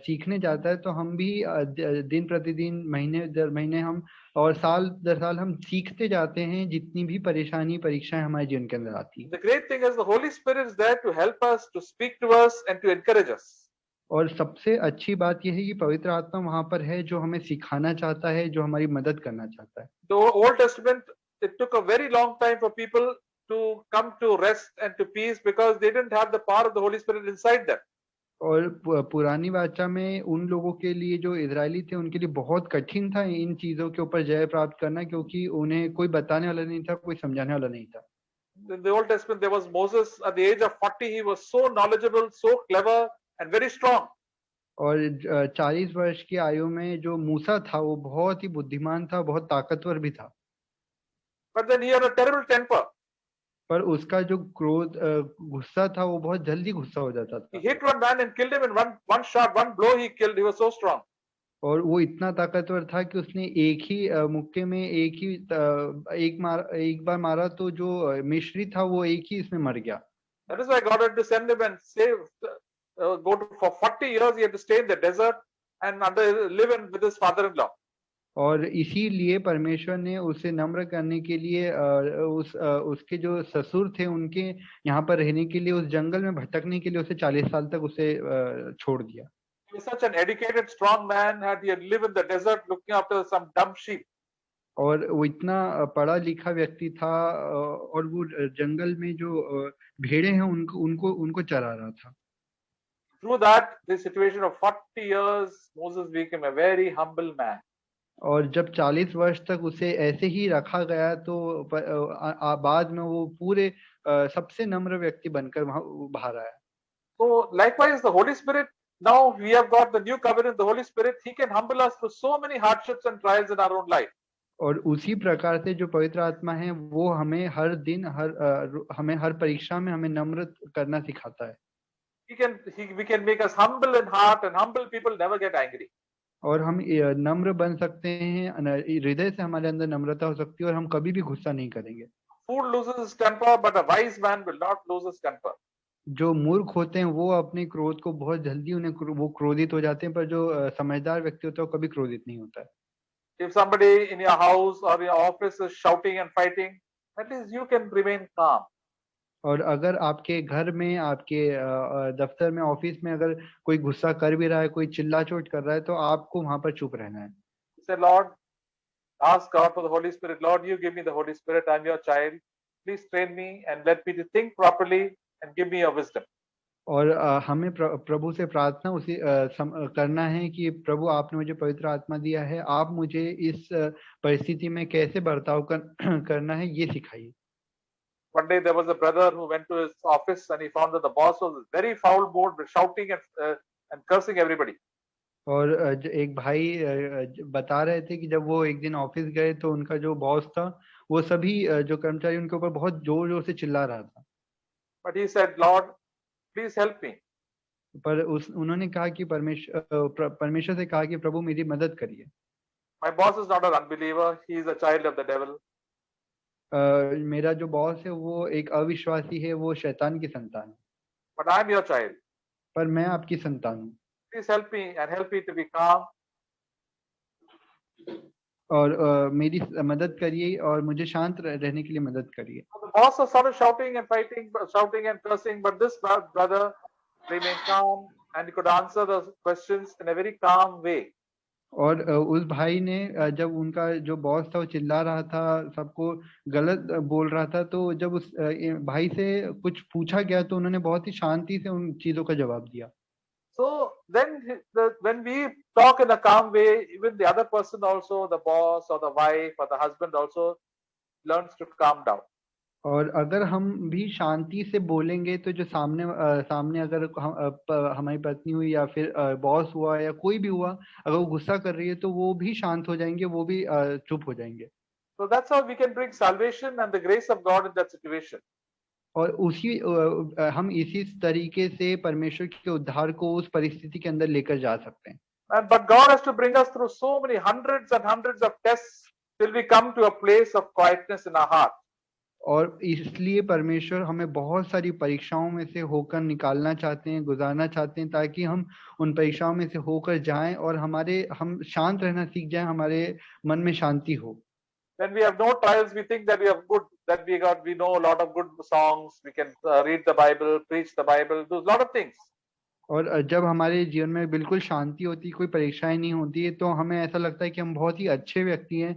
Speaker 2: सीखने जाता है तो हम भी दिन प्रतिदिन, महीने दर महीने हम और साल दर साल हम सीखते जाते हैं जितनी भी परीक्षाएं हमारे जीवन के अंदर आती है।
Speaker 1: The great thing is the Holy Spirit is there to help us, to speak to us and to encourage us.
Speaker 2: और सबसे अच्छी बात यह है कि पवित्र आत्मा वहां पर है जो हमें सिखाना चाहता है, जो हमारी मदद करना चाहता है।
Speaker 1: The Old Testament, it took a very long time for people to come to rest and to peace because they didn't have the power of the Holy Spirit inside them.
Speaker 2: और पुरानी वाचा में उन लोगों के लिए जो इजरायली थे उनके लिए बहुत कठिन था इन चीजों के ऊपर जय प्राप्त करना, क्योंकि उन्हें कोई बताने वाला नहीं था, कोई समझाने वाला नहीं था।
Speaker 1: In the Old Testament, there was Moses. At the age of 40, he was so knowledgeable, so clever, and very strong.
Speaker 2: और 40 वर्ष की आयु में जो मूसा था वो बहुत ही बुद्धिमान था, बहुत ताकतवर भी था।
Speaker 1: But then he had a terrible temper.
Speaker 2: पर उसका जो क्रोध गुस्सा था वो बहुत जल्दी गुस्सा हो जाता
Speaker 1: He
Speaker 2: था।
Speaker 1: hit one man and killed him in one shot, one blow he killed. He was so strong.
Speaker 2: और वो इतना ताकतवर था कि उसने एक ही मुक्के में एक बार मारा तो जो मिस्री था वो एक ही इसमें मर गया।
Speaker 1: That is why God had to send him and for 40 years he had to stay in the desert and live with his father-in-law.
Speaker 2: और इसीलिए परमेश्वर ने उसे नम्र करने के लिए उसके जो ससुर थे उनके यहाँ पर रहने के लिए, उस जंगल में भटकने के लिए उसे 40 साल तक उसे छोड़ दिया।
Speaker 1: He was such an educated, strong man. He had lived in the desert looking after some dumb sheep.
Speaker 2: और वो इतना पढ़ा लिखा व्यक्ति था और वो जंगल में जो भेड़े हैं उनको चरा रहा था।
Speaker 1: Through that, the situation of 40 years, Moses became a very humble man.
Speaker 2: और जब 40 वर्ष तक उसे ऐसे ही रखा गया तो बाद में वो पूरे सबसे नम्र व्यक्ति बनकर वहां बाहर आया।
Speaker 1: So likewise, the Holy Spirit, now we have got the new covenant, the Holy Spirit, he can humble us through so many hardships and trials in our own life.
Speaker 2: और उसी प्रकार से जो पवित्र आत्मा है वो हमें हर दिन हमें हर परीक्षा में हमें नम्र करना सिखाता है।
Speaker 1: We can make us humble in heart, and humble people never get angry.
Speaker 2: और हम नम्र बन सकते हैं, हृदय से हमारे अंदर नम्रता हो सकती है और हम कभी भी गुस्सा नहीं करेंगे।
Speaker 1: Fool loses his temper, but a wise man will not lose his temper.
Speaker 2: जो मूर्ख होते हैं वो अपने क्रोध को बहुत जल्दी वो क्रोधित हो जाते हैं, पर जो समझदार व्यक्ति होता है वो कभी क्रोधित नहीं होता है।
Speaker 1: If somebody in your house or your office is shouting and fighting, at least you can remain calm.
Speaker 2: और अगर आपके घर में, आपके दफ्तर में, ऑफिस में अगर कोई गुस्सा कर भी रहा है, कोई चिल्ला चोट कर रहा है, तो आपको वहां पर चुप रहना है।
Speaker 1: Say, Lord, ask God for the Holy Spirit. Lord, you give me the Holy Spirit. I'm your child. Please train me and let me to think properly and give me your wisdom.
Speaker 2: और हमें प्रभु से प्रार्थना करना है कि प्रभु आपने मुझे पवित्र आत्मा दिया है, आप मुझे इस परिस्थिति में कैसे बर्ताव करना है ये सिखाइए।
Speaker 1: One day there was a brother who went to his office and he found that the boss was very foul mood, shouting and cursing everybody.
Speaker 2: और एक भाई बता रहे थे कि जब वो एक दिन ऑफिस गए तो उनका जो बॉस था वो सभी जो कर्मचारी उनके ऊपर बहुत जोर जोर से चिल्ला रहा था।
Speaker 1: But he said, Lord, please help me.
Speaker 2: पर उन्होंने कहा कि परमेश्वर से कहा कि प्रभु मेरी मदद करिए।
Speaker 1: My boss is not an unbeliever. He is a child of the devil.
Speaker 2: मेरा जो बॉस है वो एक अविश्वासी है, वो शैतान की संतान है,
Speaker 1: But I am your child.
Speaker 2: पर मैं आपकी संतान हूँ।
Speaker 1: Please help me and help me to be calm.
Speaker 2: और मेरी मदद करिए और मुझे शांत रहने के लिए मदद करिए।
Speaker 1: The boss was sort of shouting and fighting, shouting and cursing, but this brother remained calm and he could answer the questions in a very calm way.
Speaker 2: और उस भाई ने जब उनका जो बॉस था वो चिल्ला रहा था, सबको गलत बोल रहा था, तो जब उस भाई से कुछ पूछा गया तो उन्होंने बहुत ही शांति से उन चीजों का जवाब दिया।
Speaker 1: So then when we talk in a calm way, even the other person also, the boss or the wife or the husband also learns to calm down.
Speaker 2: और अगर हम भी शांति से बोलेंगे तो जो सामने अगर हमारी पत्नी हुई या फिर बॉस हुआ या कोई भी हुआ, अगर वो गुस्सा कर रही है तो वो भी शांत हो जाएंगे, वो भी चुप हो जाएंगे।
Speaker 1: So that's how we can bring salvation and the grace of God in that situation.
Speaker 2: और हम इसी तरीके से परमेश्वर के उद्धार को उस परिस्थिति के अंदर लेकर जा सकते हैं।
Speaker 1: But God has to bring us through so many hundreds and hundreds of tests till we come to a place of quietness in our heart.
Speaker 2: और इसलिए परमेश्वर हमें बहुत सारी परीक्षाओं में से होकर निकालना चाहते हैं, गुजारना चाहते हैं, ताकि हम उन परीक्षाओं में से होकर जाएं और हम शांत रहना सीख जाएं, हमारे मन में शांति हो।
Speaker 1: When we have no trials, we think that we know a lot of good songs, we can read the Bible, preach the Bible, do a lot of things.
Speaker 2: और जब हमारे जीवन में बिल्कुल शांति होती, कोई परीक्षाएं नहीं होती है, तो हमें ऐसा लगता है कि हम बहुत ही अच्छे व्यक्ति हैं,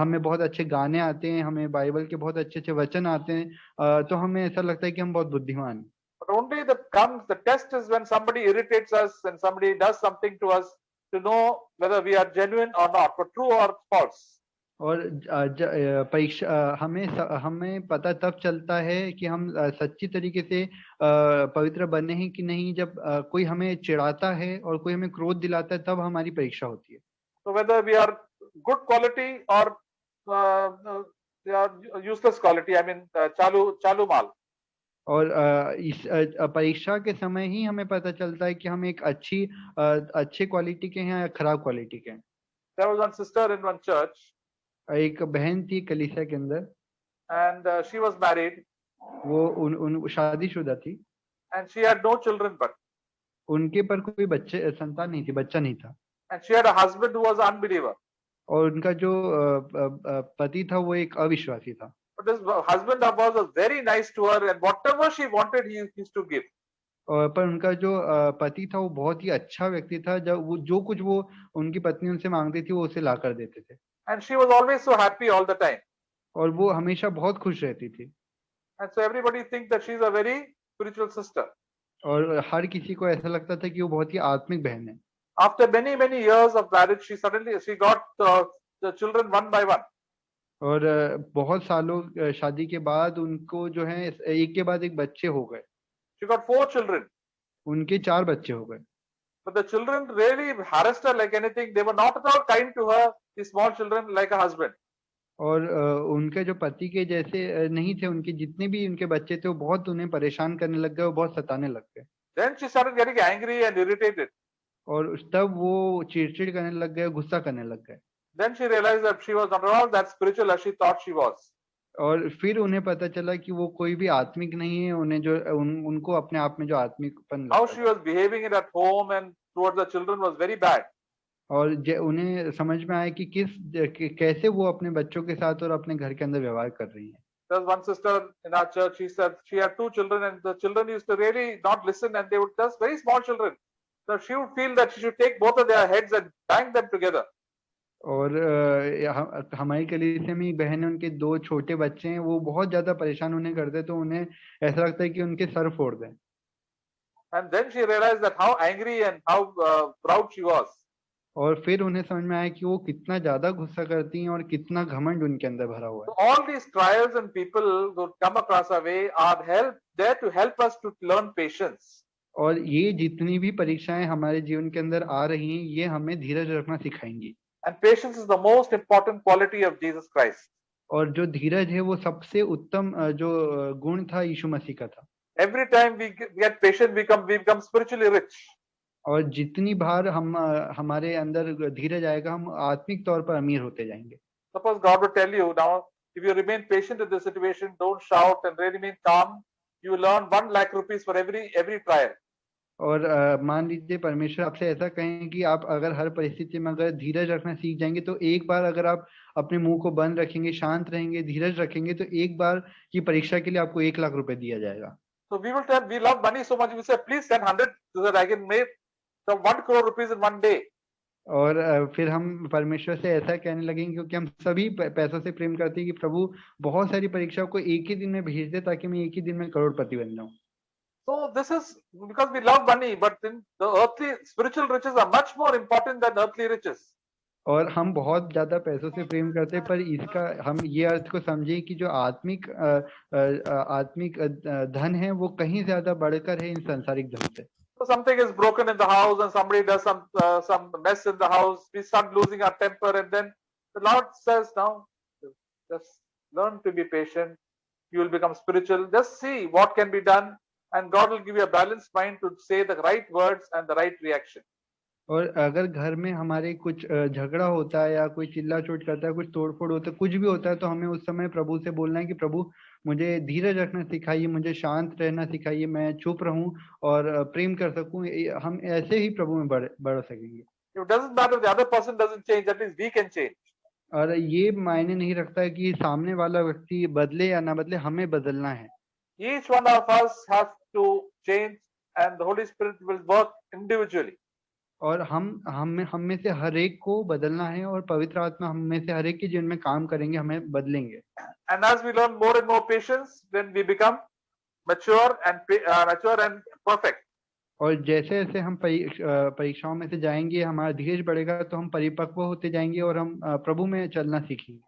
Speaker 2: हमें बहुत अच्छे गाने आते हैं, हमें बाइबल के बहुत अच्छे अच्छे वचन आते हैं, तो हमें ऐसा लगता है कि हम बहुत बुद्धिमान हैं।
Speaker 1: But only the test is when somebody irritates us and somebody does something to us to know whether we are genuine or not, or true or false.
Speaker 2: और परीक्षा हमें पता तब चलता है कि हम सच्ची तरीके से पवित्र बने हैं कि नहीं, जब कोई हमें चिढ़ाता है और कोई हमें क्रोध दिलाता है, तब हमारी परीक्षा होती है।
Speaker 1: So whether we are good quality or useless quality, I mean चालू माल.
Speaker 2: और इस परीक्षा के समय ही हमें पता चलता है कि हम एक अच्छे क्वालिटी के हैं या खराब क्वालिटी के हैं।
Speaker 1: There was one sister in one church.
Speaker 2: एक बहन थी कलीसिया के अंदर,
Speaker 1: and she was married.
Speaker 2: वो शादीशुदा थी।
Speaker 1: And she had no children, but
Speaker 2: उनके पर कोई संतान नहीं थी, बच्चा नहीं था।
Speaker 1: And she had a husband who was an unbeliever.
Speaker 2: और उनका जो पति था वो एक अविश्वासी था।
Speaker 1: But his husband was very nice to her, and whatever she wanted, he used to give.
Speaker 2: पर उनका जो पति था वो बहुत ही अच्छा व्यक्ति था, जब वो जो कुछ वो उनकी पत्नी उनसे मांगती थी वो उसे ला कर देते थे।
Speaker 1: And she was always so happy all the time.
Speaker 2: और वो हमेशा बहुत खुश रहती थी।
Speaker 1: And so everybody thinks that she is a very spiritual sister.
Speaker 2: और हर किसी को ऐसा लगता था कि वो बहुत ही आत्मिक बहन है।
Speaker 1: After many years of marriage, she got the children one by one.
Speaker 2: और बहुत सालों शादी के बाद उनको जो है एक के बाद एक बच्चे हो गए।
Speaker 1: She got 4 children.
Speaker 2: उनके 4 बच्चे हो गए।
Speaker 1: But the children really harassed her like anything. They were not at all kind to her. The small children like a husband.
Speaker 2: और उनके जो पति के जैसे नहीं थे, उनके जितने भी उनके बच्चे थे वो बहुत उन्हें परेशान करने लग गए, वो बहुत सताने लग गए।
Speaker 1: Then she started getting angry and irritated.
Speaker 2: और तब वो चिड़चिड़ करने लग गए, गुस्सा करने लग गए।
Speaker 1: Then she realized that she was not at all that spiritual as she thought she was.
Speaker 2: और फिर उन्हें पता चला कि वो कोई भी आत्मिक नहीं है, उन्हें जो उनको अपने आप में जो आत्मिकपन
Speaker 1: How she was behaving it at home and towards the children was very bad.
Speaker 2: और उन्हें समझ में आया कि कैसे वो अपने बच्चों के साथ और अपने घर के अंदर व्यवहार कर रही है।
Speaker 1: There's one sister in our church. She said she had 2 children, and the children used to really not listen, and they would just very small children. So she would feel that she should take both of their heads and bang them together.
Speaker 2: और हमारी कलीसिया में एक बहन है, उनके 2 छोटे बच्चे हैं, वो बहुत ज्यादा परेशान उन्हें करते, तो उन्हें ऐसा लगता है कि उनके सर फोड़ दें।
Speaker 1: And then she realized that how angry and how proud she was.
Speaker 2: और फिर उन्हें समझ में आया कि वो कितना ज्यादा गुस्सा करती हैं और कितना घमंड उनके अंदर भरा हुआ है।
Speaker 1: So all these trials and people who come across our way are there to help us to learn patience.
Speaker 2: और ये जितनी भी परीक्षाएं हमारे जीवन के अंदर आ रही हैं, ये हमें धीरज रखना सिखाएंगी।
Speaker 1: And patience is the most important quality of Jesus Christ.
Speaker 2: और जो धीरज है वो सबसे उत्तम जो गुण था यीशु मसीह का था।
Speaker 1: every time we get patient, we become spiritually rich.
Speaker 2: और जितनी बार हम हमारे अंदर धीरज आएगा, हम आत्मिक तौर पर अमीर होते जाएंगे।
Speaker 1: Suppose God would tell you now, if you remain patient in this situation, don't shout and remain calm, you will earn 1 lakh rupees for every trial.
Speaker 2: और मान लीजिए परमेश्वर आपसे ऐसा कहें कि आप अगर हर परिस्थिति में अगर धीरज रखना सीख जाएंगे, तो एक बार अगर आप अपने मुंह को बंद रखेंगे, शांत रहेंगे, धीरज रखेंगे, तो एक बार की परीक्षा के लिए आपको 1 लाख रुपए दिया जाएगा।
Speaker 1: So we will tell, we love money so much, we say, please send 100 so that I can make some 1 crore rupees in one day.
Speaker 2: और फिर हम परमेश्वर से ऐसा कहने लगेंगे, क्योंकि हम सभी पैसों से प्रेम करते हैं, कि प्रभु बहुत सारी परीक्षाओं को एक ही दिन में भेज दे, ताकि मैं एक ही दिन में करोड़पति बन जाऊं।
Speaker 1: So this is because we love money, but then the earthly spiritual riches are much more important than earthly riches.
Speaker 2: और हम बहुत ज्यादा पैसों से प्रेम करते हैं, पर इसका हम ये अर्थ को समझे कि जो आत्मिक धन है वो कहीं ज्यादा बढ़कर है इन सांसारिक धन से।
Speaker 1: So something is broken in the house and somebody does some mess in the house, we start losing our temper, and then the Lord says, now just learn to be patient, you will become spiritual, just see what can be done, and God will give you a balanced mind to say the right words and the right reaction.
Speaker 2: और अगर घर में हमारे कुछ झगड़ा होता है या कोई चिल्ला चोट करता है, कुछ तोड़फोड़ होता है, कुछ भी होता है, तो हमें उस समय प्रभु से बोलना है कि प्रभु मुझे धीरज रखना सिखाइए, मुझे शांत रहना सिखाइए, मैं चुप रहूं और प्रेम कर सकूं। हम ऐसे ही प्रभु में बढ़ सकेंगे।
Speaker 1: It doesn't matter if the other person doesn't change, at least we can change.
Speaker 2: और ये मायने नहीं रखता है कि सामने वाला व्यक्ति बदले या ना बदले, हमें बदलना है।
Speaker 1: Each one of us has to change, and the Holy Spirit will work individually.
Speaker 2: और हम में से हर एक को बदलना है, और पवित्र आत्मा हम में से हर एक के जीवन में काम करेंगे, हमें बदलेंगे।
Speaker 1: And as we learn more and more patience, then we become mature and perfect.
Speaker 2: और जैसे जैसे हम परीक्षाओं में से जाएंगे, हमारा धीरज बढ़ेगा, तो हम परिपक्व होते जाएंगे और हम प्रभु में चलना सीखेंगे।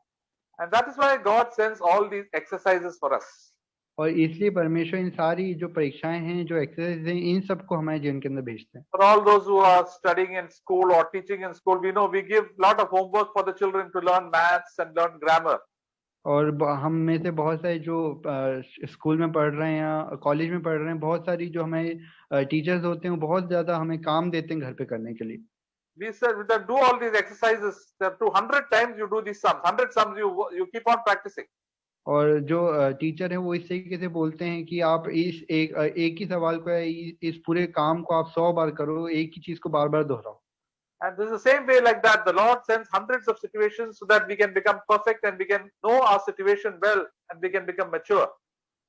Speaker 1: And that is why God sends all these exercises for us.
Speaker 2: और इसलिए परमेश्वर इन सारी जो परीक्षाएं हैं, जो एक्सरसाइज हैं, इन सबको हमारे जीवन के अंदर भेजते हैं।
Speaker 1: For all those who are studying in school or teaching in school, we know we give lot of homework for the children to learn maths and learn grammar.
Speaker 2: और हम में से बहुत सारे जो स्कूल में पढ़ रहे हैं या कॉलेज में पढ़ रहे हैं, बहुत सारी जो हमारे टीचर्स होते हैं, वो बहुत ज्यादा हमें काम देते हैं घर पे करने के लिए।
Speaker 1: We said we do all these exercises. 200 times you do these sums, 100 sums you keep on practicing.
Speaker 2: और जो टीचर है वो इस तरीके से बोलते हैं कि आप इस एक ही सवाल को, इस पूरे काम को आप 100 बार करो, एक ही चीज को बार बार दोहराओ।
Speaker 1: And this is the same way like that. The Lord sends hundreds of situations so that we can become perfect and we can know our situation well and we can become mature.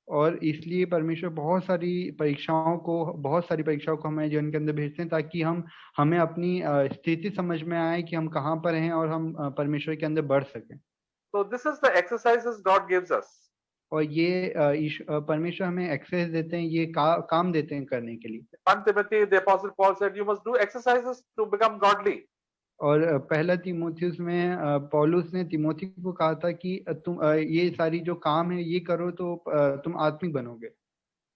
Speaker 2: और इसलिए परमेश्वर बहुत सारी परीक्षाओं को हमारे जीवन के अंदर भेजते हैं, ताकि हमें अपनी स्थिति समझ में आए कि हम कहाँ पर हैं और हम परमेश्वर के अंदर बढ़ सकें।
Speaker 1: So this is the exercises God gives us.
Speaker 2: और ये परमेश्वर हमें एक्सरसाइज देते हैं, ये काम देते हैं करने के लिए।
Speaker 1: 1 Timothy, the Apostle Paul said, you must do exercises to become godly.
Speaker 2: और पहला तीमुथियुस में पौलुस ने तीमोथी को कहा था कि तुम ये सारी जो काम है ये करो तो तुम आत्मिक बनोगे।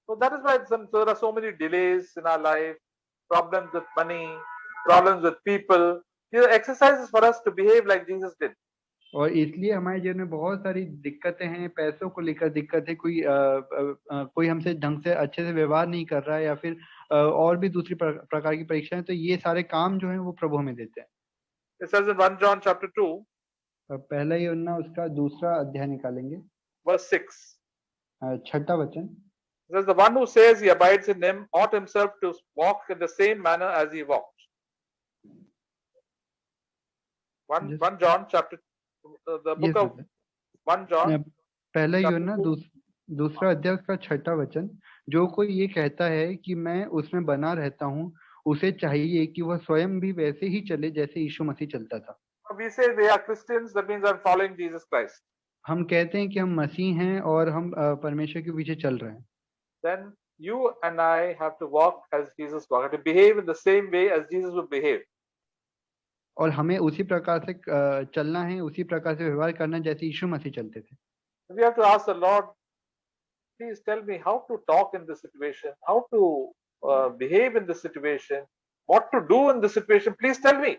Speaker 1: So that is why there are so many delays in our life, problems with money, problems with people. These are exercises for us to behave like Jesus did.
Speaker 2: और इसलिए हमारे जीवन में बहुत सारी दिक्कतें हैं, पैसों को लेकर दिक्कत है, कोई हमसे ढंग से अच्छे से व्यवहार नहीं कर रहा है, या फिर और भी दूसरी प्रकार की परीक्षाएं, तो ये सारे काम जो हैं वो प्रभु हमें देते हैं।
Speaker 1: It says in 1 John chapter 2,
Speaker 2: पहला यूहन्ना उसका दूसरा अध्याय निकालेंगे,
Speaker 1: verse 6.
Speaker 2: 6वां वचन।
Speaker 1: It says, the one who says he abides in him ought himself to walk in the same manner as he walked. 1 John chapter, the book of 1 John.
Speaker 2: पहला यूहन्ना दूसरा अध्याय उसका 6वां वचन। जो कोई ये कहता है कि मैं उसमें बना रहता हूँ, उसे चाहिए कि वह स्वयं भी वैसे ही चले जैसे यीशु मसीह चलता था।
Speaker 1: We say they are Christians, that means they are following Jesus Christ.
Speaker 2: हम कहते हैं कि हम मसीह हैं और हम परमेश्वर के पीछे चल रहे हैं।
Speaker 1: Then you and I have to walk as Jesus walked, to behave in the same way as Jesus would behave.
Speaker 2: और हमें उसी प्रकार से चलना है, उसी प्रकार से व्यवहार करना जैसे यीशु मसीह चलते थे।
Speaker 1: We have to ask the Lord, please tell me how to talk in this situation, how to behave in this situation, what to do in this situation. Please tell me.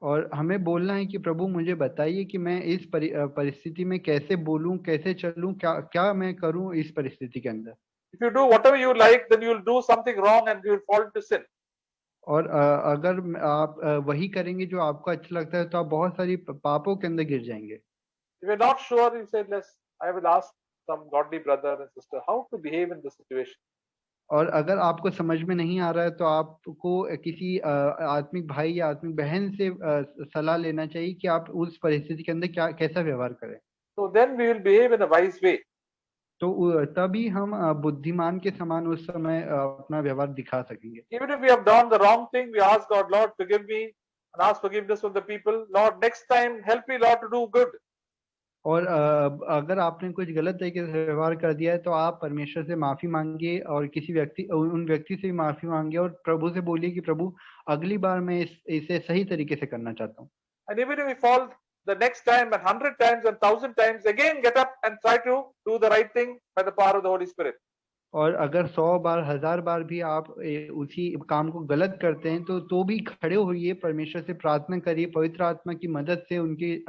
Speaker 2: और हमें बोलना है कि प्रभु मुझे बताइए कि मैं इस परिस्थिति में कैसे बोलूं, कैसे चलूं, क्या मैं करूं इस परिस्थिति के अंदर।
Speaker 1: If you do whatever you like, then you will do something wrong and you will fall into sin.
Speaker 2: और अगर आप वही करेंगे जो आपको अच्छा लगता है तो आप बहुत सारी पापों के अंदर गिर जाएंगे।
Speaker 1: If you're not sure, you say, I will ask some godly brother and sister how to behave in this situation.
Speaker 2: और अगर आपको समझ में नहीं आ रहा है तो आपको किसी आत्मिक भाई या आत्मिक बहन से सलाह लेना चाहिए कि आप उस परिस्थिति के अंदर क्या कैसा व्यवहार करें।
Speaker 1: So then we will behave in a wise way.
Speaker 2: तो तभी हम बुद्धिमान के समान उस समय अपना व्यवहार दिखा सकेंगे।
Speaker 1: Even if we have done the wrong thing, we ask God, Lord, forgive me, and ask forgiveness from the people. Lord, next time, help me, Lord, to do good.
Speaker 2: और अगर आपने कुछ गलत तरीके से व्यवहार कर दिया है तो आप परमेश्वर से माफी मांगिए और किसी व्यक्ति उन व्यक्ति से माफी मांगिए और प्रभु से बोलिए कि प्रभु अगली बार मैं इसे सही तरीके से करना चाहता हूँ।
Speaker 1: And even if we fall the next time and 100 times and 1,000 times, again get up and try to do the right thing by the power of the Holy Spirit.
Speaker 2: और अगर 100 बार 1000 बार भी आप उसी काम को गलत करते हैं तो भी खड़े होइए, परमेश्वर से प्रार्थना करिए, पवित्र आत्मा की मदद से उनकी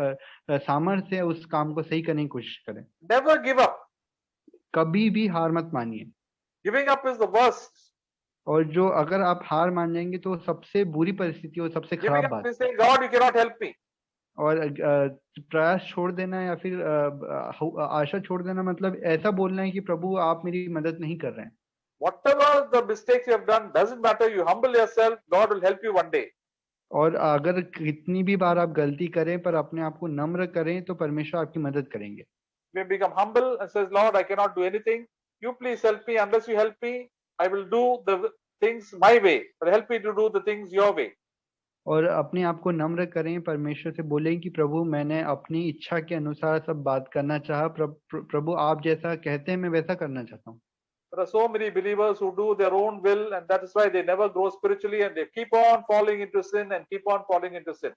Speaker 2: सामर्थ्य से उस काम को सही करने की कोशिश करें।
Speaker 1: Never give up.
Speaker 2: कभी भी हार मत मानिए।
Speaker 1: Giving up is the worst.
Speaker 2: और जो अगर आप हार मान जाएंगे तो सबसे बुरी परिस्थिति और सबसे
Speaker 1: Giving
Speaker 2: खराब
Speaker 1: up
Speaker 2: बात।
Speaker 1: is saying, God, you cannot help me.
Speaker 2: और प्रयास छोड़ देना या फिर आशा छोड़ देना मतलब ऐसा बोलना है कि प्रभु आप मेरी मदद नहीं कर रहे हैं।
Speaker 1: Whatever the mistakes you have done, doesn't matter. You humble yourself. God will help you one day.
Speaker 2: और अगर कितनी भी बार आप गलती करें पर अपने आप को नम्र करें तो परमेश्वर आपकी मदद करेंगे।
Speaker 1: We become humble and says, Lord, I cannot do anything. You please help me. Unless you help me, I will do the things my way. But help me to do the things your way.
Speaker 2: और अपने आप को नम्र करें, परमेश्वर से बोलें कि प्रभु मैंने अपनी इच्छा के अनुसार सब बात करना चाहा, प्रभु आप जैसा कहते हैं मैं वैसा करना चाहता हूँ।
Speaker 1: There are so many believers who do their own will, and that is why they never grow spiritually, and they keep on falling into sin and keep on falling into sin.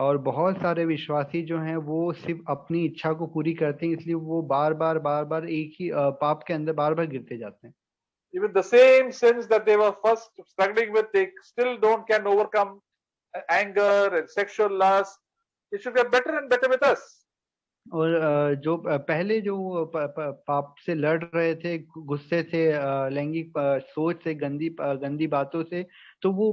Speaker 2: और बहुत सारे विश्वासी जो हैं वो सिर्फ अपनी इच्छा को पूरी करते हैं, इसलिए वो बार बार एक ही पाप के अंदर बार गिरते जाते हैं।
Speaker 1: Even the same sins that they were first struggling with, they still can overcome anger and sexual lust. It should get better and better with us.
Speaker 2: और जो पहले जो पाप से लड़ रहे थे, गुस्से से, लैंगिक सोच से, गंदी बातों से, तो वो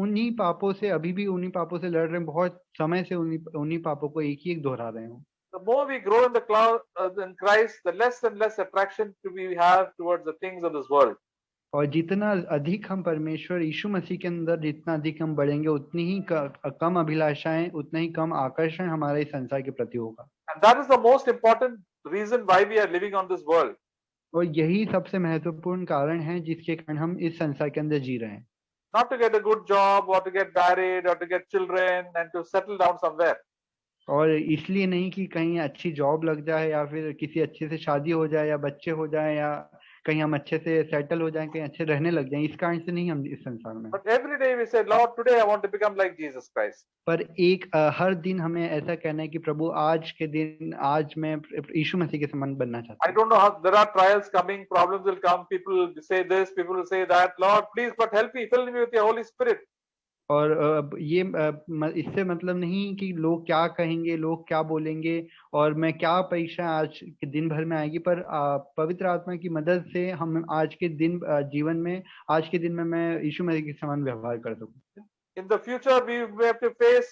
Speaker 2: उन्हीं पापों से अभी भी उन्हीं पापों से लड़ रहे हैं, बहुत समय से उन्हीं पापों को एक दोहरा रहे हैं।
Speaker 1: The more we grow in the cloud in Christ, the less and less attraction we have towards the things of this world.
Speaker 2: और जितना अधिक हम परमेश्वर यीशु मसीह के अंदर जितना अधिक हम बढ़ेंगे, उतनी ही कम अभिलाषाएं, उतना ही कम आकर्षण हमारे संसार के प्रति होगा।
Speaker 1: And that is the most important reason why we are living on this world.
Speaker 2: और यही सबसे महत्वपूर्ण कारण है जिसके कारण हम इस संसार के अंदर जी रहे हैं।
Speaker 1: Not to get a good job or to get married or to get children and to settle down somewhere.
Speaker 2: और इसलिए नहीं कि कहीं अच्छी जॉब लग जाए या फिर किसी अच्छे से शादी हो जाए या बच्चे हो जाए या कहीं हम अच्छे से सेटल हो जाएं, कहीं अच्छे रहने लग जाएं, इस कारण से नहीं हम इस संसार में।
Speaker 1: But every day we say, Lord, today I want to become like Jesus Christ.
Speaker 2: पर हर दिन हमें ऐसा कहना है कि प्रभु आज के दिन आज मैं यीशु मसीह के समान बनना चाहता हूँ।
Speaker 1: I don't know how there are trials coming, problems will come, people will say this, people will say that. Lord, please, but help me, fill me with your Holy Spirit.
Speaker 2: और ये इससे मतलब नहीं कि लोग क्या कहेंगे, लोग क्या बोलेंगे और मैं क्या परीक्षा आज के दिन भर में आएगी, पर पवित्र आत्मा की मदद से हम आज के दिन आज के दिन में मैं यीशु मसीह के समान व्यवहार कर सकूं।
Speaker 1: In the future we have to face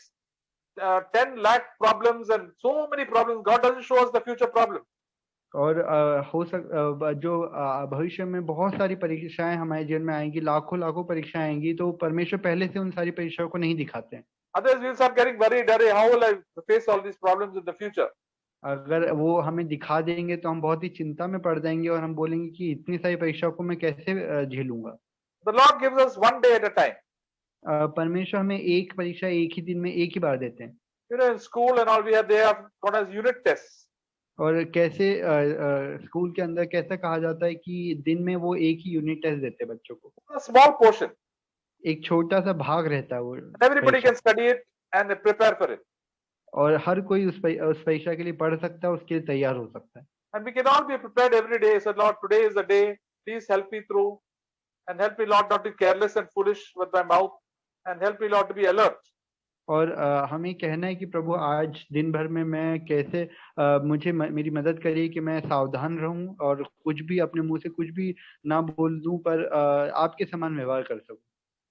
Speaker 1: 10 lakh problems and so many problems. God doesn't show us the future problems.
Speaker 2: और जो भविष्य में बहुत सारी परीक्षाएं हमारे जीवन में आएंगी, लाखों परीक्षाएं आएंगी, तो परमेश्वर पहले से उन सारी परीक्षाओं को नहीं दिखाते हैं।
Speaker 1: Otherwise we'll start getting worried, how will I face all these problems in the future?
Speaker 2: अगर वो हमें दिखा देंगे तो हम बहुत ही चिंता में पड़ जाएंगे और हम बोलेंगे कि इतनी सारी परीक्षाओं को मैं कैसे झेलूंगा।
Speaker 1: The Lord gives us one day at a time.
Speaker 2: परमेश्वर हमें एक परीक्षा एक ही दिन में एक ही बार देते हैं।
Speaker 1: You know, in school and all we have, they have called as unit tests.
Speaker 2: और कैसे स्कूल के अंदर कैसा कहा जाता है कि दिन में वो एक ही यूनिट टेस्ट देते हैं बच्चों को।
Speaker 1: A small portion.
Speaker 2: एक छोटा सा भाग रहता है वो।
Speaker 1: Everybody can study it and prepare for it.
Speaker 2: और हर कोई उस परीक्षा के लिए पढ़ सकता है, उसके लिए तैयार हो सकता है।
Speaker 1: And we can all be prepared every day. So Lord, today is the day. Please help me through, and help me, Lord, not to be careless and foolish with my mouth, and help me, Lord, to be alert.
Speaker 2: और हमें कहना है कि प्रभु आज दिन भर में मैं कैसे मेरी मदद करिए कि मैं सावधान रहूं और कुछ भी अपने मुंह से कुछ भी ना बोल दूं, पर आपके समान व्यवहार कर सकूं।